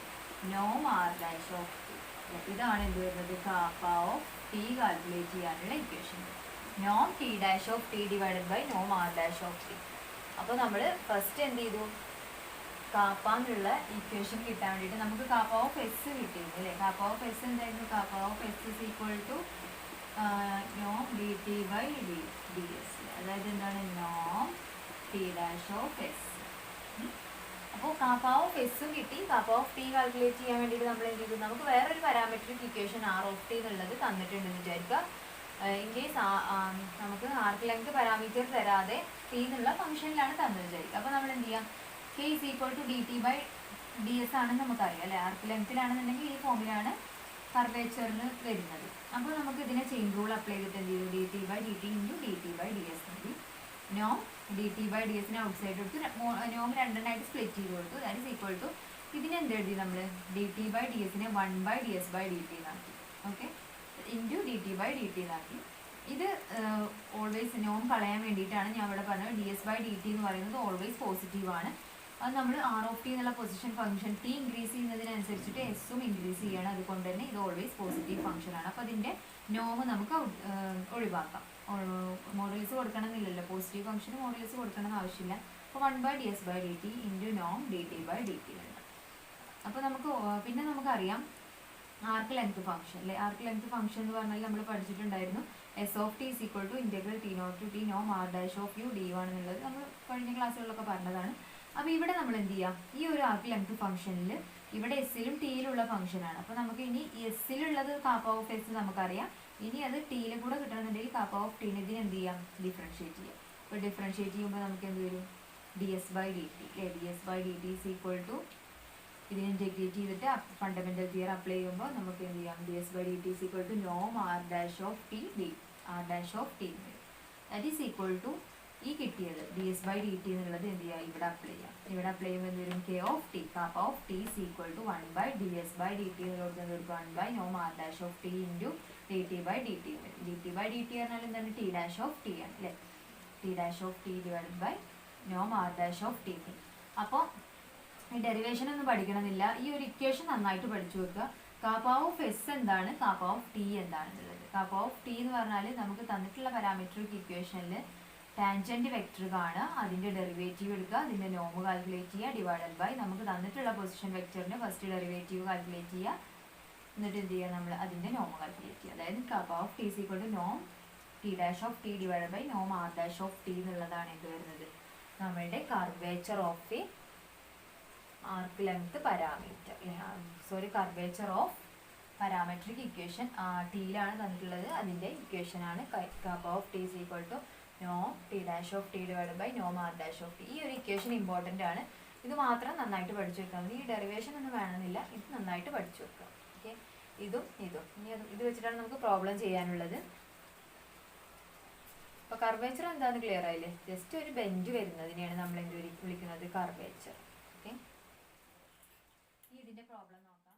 നോം R dash of T. ഇതാണ് എന്ത് വരുന്നത്? കാപ്പ ഓഫ് ടി കാൽക്കുലേറ്റ് ചെയ്യാനുള്ള equation. Noam T dash of t divided by നോം ആർ ഡാഷ് ഓഫ് ടി. അപ്പോൾ നമ്മൾ first എന്ത് ചെയ്തു? കാപ്പ എന്നുള്ള ഇക്വേഷൻ കിട്ടാൻ വേണ്ടിയിട്ട് നമുക്ക് കാപ്പ ഓഫ് എസ് കിട്ടിയിരുന്നു അല്ലേ? കാപ്പ ഓഫ് എസ് എന്തായിരുന്നു? Kappa of S is equal to നോം D T by D S. അതായത് എന്താണ്? നോം ടി ഡാഷ് ഓഫ് എസ്. അപ്പോൾ കാപ്പ ഓഫ് എസും കിട്ടി. കാപ്പ ഓഫ് ടി കാൽക്കുലേറ്റ് ചെയ്യാൻ വേണ്ടിയിട്ട് നമ്മൾ എന്ത് ചെയ്തു? നമുക്ക് വേറൊരു parametric equation R of T എന്നുള്ളത് തന്നിട്ടുണ്ടെന്ന് വിചാരിക്കുക. ഇൻ കേസ് നമുക്ക് ആർക്ക് ലെങ്ത് പാരാമീറ്റർ തരാതെ ടി എന്നുള്ള ഫംഗ്ഷനിലാണ് തന്നത് വിചാരിക്കുക. അപ്പോൾ നമ്മൾ എന്ത് ചെയ്യാം? K is equal to D T by D S ആണെന്ന് നമുക്കറിയാം അല്ലേ? ആർക്ക് ലെങ്ത്തിലാണെന്നുണ്ടെങ്കിൽ ഈ ഫോമിലാണ് കർവേച്ചറിൽ വരുന്നത്. അപ്പോൾ നമുക്ക് ഇതിനെ ചെയിൻ റൂൾ അപ്ലൈ ചെയ്തിട്ട് എന്ത് ചെയ്തു? D T by D T into D T by D S മതി. നോം ഡി ടി ബൈ ഡി എസിനെ ഔട്ട് സൈഡ് എടുത്ത് നോം രണ്ടെണ്ണമായിട്ട് സ്പ്ലിറ്റ് ചെയ്ത് കൊടുത്തു. ദാറ്റ് ഈസ് ഈക്വൽ ടു ഇതിനെ എന്ത് എഴുതി നമ്മൾ? ഡി ടി ബൈ ഡി എസിനെ 1 by D S by D t എന്നാക്കി. Okay, into D T by D t എന്നാക്കി. ഇത് ഓൾവേസ് നോം കളയാൻ വേണ്ടിയിട്ടാണ് ഞാൻ ഇവിടെ പറഞ്ഞത്. D S by D T എന്ന് പറയുന്നത് ഓൾവേസ് പോസിറ്റീവാണ്. അത് നമ്മൾ ആർ ഓഫ് ടി എന്നുള്ള പൊസിഷൻ ഫംഗ്ഷൻ ടി ഇൻക്രീസ് ചെയ്യുന്നതിനനുസരിച്ചിട്ട് എസും ഇൻക്രീസ് ചെയ്യണം. അതുകൊണ്ട് തന്നെ ഇത് ഓൾവേസ് പോസിറ്റീവ് ഫംഗ്ഷനാണ്. അപ്പോൾ അതിൻ്റെ നോം നമുക്ക് ഒഴിവാക്കാം. മോഡൽസ് കൊടുക്കണം എന്നില്ലല്ലോ, പോസിറ്റീവ് ഫംഗ്ഷന് മോഡൽസ് കൊടുക്കണം എന്ന് ആവശ്യമില്ല. അപ്പോൾ 1 by D S by D T into നോം D T by D T ഉണ്ട്. അപ്പോൾ നമുക്ക് പിന്നെ നമുക്കറിയാം ആർക്ക് ലെങ്ത് ഫംഗ്ഷൻ അല്ലേ? ആർക്ക് ലെങ്ത് ഫംഗ്ഷൻ എന്ന് പറഞ്ഞാൽ നമ്മൾ പഠിച്ചിട്ടുണ്ടായിരുന്നു s of t is equal to integral T naught to T നോം R dash of U d one എന്നുള്ളത് നമ്മൾ കഴിഞ്ഞ ക്ലാസ്സുകളിലൊക്കെ പറഞ്ഞതാണ്. അപ്പോൾ ഇവിടെ നമ്മൾ എന്ത് ചെയ്യാം? ഈ ഒരു ആർക്ക് ലെങ്ത് ഫംഗ്ഷനിൽ ഇവിടെ എസ്സിലും ടിയിലുള്ള ഫംഗ്ഷനാണ്. അപ്പോൾ നമുക്ക് ഇനി എസ്സിലുള്ളത് കാപ്പ ഓഫ് എസ് നമുക്കറിയാം. ഇനി അത് ടിയിലും കൂടെ കിട്ടണമെന്നുണ്ടെങ്കിൽ കാപ്പ ഓഫ് ടീനെ ഇതിന് എന്ത് ചെയ്യാം? ഡിഫറൻഷിയേറ്റ് ചെയ്യാം. അപ്പോൾ ഡിഫറൻഷിയേറ്റ് ചെയ്യുമ്പോൾ നമുക്ക് എന്ത് വരും? D S by D t അല്ലേ? D S by D t is equal to ഇതിനെ ഇൻറ്റഗ്രേറ്റ് ചെയ്തിട്ട് ഫണ്ടമെന്റൽ തിയർ അപ്ലൈ ചെയ്യുമ്പോൾ നമുക്ക് എന്ത് ചെയ്യാം? D S by D t is equal to നോം R dash of t d r dash of t that is equal to ഈ കിട്ടിയത് d S by D t എന്നുള്ളത് എന്ത് ചെയ്യുക? ഇവിടെ അപ്ലൈ ചെയ്യാം. ഇവിടെ അപ്ലൈ ചെയ്യുമ്പോൾ എന്ത് വരും? K of t kappa of t is equal to 1 by D S by D t എന്നുള്ളത് എന്ത് വരും? 1 ബൈ നോം R dash of t into D T by D t വരും. D T by D t പറഞ്ഞാൽ എന്താണ്? T dash of t ആണ് അല്ലേ? T dash of t divided by നോം ആർ ഡാഷ് ഓഫ് ടി. അപ്പോൾ ഈ ഡെറിവേഷൻ ഒന്നും പഠിക്കണമെന്നില്ല. ഈ ഒരു ഇക്വേഷൻ നന്നായിട്ട് പഠിച്ചു വെക്കുക. കാപ്പ ഓഫ് എസ് എന്താണ്? കാപ്പ ഓഫ് ടി എന്താണെന്നുള്ളത്. കാപ്പ ഓഫ് ടി എന്ന് പറഞ്ഞാൽ നമുക്ക് തന്നിട്ടുള്ള പാരാമെട്രിക് ഇക്വേഷനിൽ ടാൻജന്റ് വെക്ടർ കാണുക, അതിൻ്റെ ഡെറിവേറ്റീവ് എടുക്കുക, അതിൻ്റെ നോം കാൽക്കുലേറ്റ് ചെയ്യുക, ഡിവൈഡഡ് ബൈ നമുക്ക് തന്നിട്ടുള്ള പൊസിഷൻ വെക്ടറിൻ്റെ ഫസ്റ്റ് ഡെറിവേറ്റീവ് കാൽക്കുലേറ്റ് ചെയ്യുക, എന്നിട്ട് എന്ത് ചെയ്യുക? നമ്മൾ അതിൻ്റെ നോം കാൽക്കുലേറ്റ് ചെയ്യുക. അതായത് KAAPA of T equal to Noam T dash of t divided by നോം ആർ ഡാഷ് ഓഫ് ടി എന്നുള്ളതാണ് എന്ത് വരുന്നത്? നമ്മളുടെ curvature of A arc length parameter sorry curvature of parametric equation ടിയിലാണ് തന്നിട്ടുള്ളത്. അതിൻ്റെ ഇക്വേഷനാണ് KAAPA of T is equal to Noam T dash of t divided by നോം R dash of T. ഈ ഒരു equation important ആണ്. ഇത് മാത്രം നന്നായിട്ട് പഠിച്ചു വെക്കാൻ മതി. ഈ ഡെറിവേഷൻ ഒന്നും വേണമെന്നില്ല, ഇത് നന്നായിട്ട് പഠിച്ചു വെക്കാം. ഓക്കെ, ഇതും ഇനി ഇത് വെച്ചിട്ടാണ് നമുക്ക് പ്രോബ്ലം ചെയ്യാനുള്ളത്. അപ്പോൾ കർവേച്ചർ എന്താണെന്ന് ക്ലിയർ ആയില്ലേ? ജസ്റ്റ് ഒരു ബെഞ്ച് വരുന്നതിനെയാണ് നമ്മൾ എന്ത് വിളിക്കുന്നത്? കർവേച്ചർ. ഓക്കെ, ഇതിൻ്റെ പ്രോബ്ലം നോക്കാം.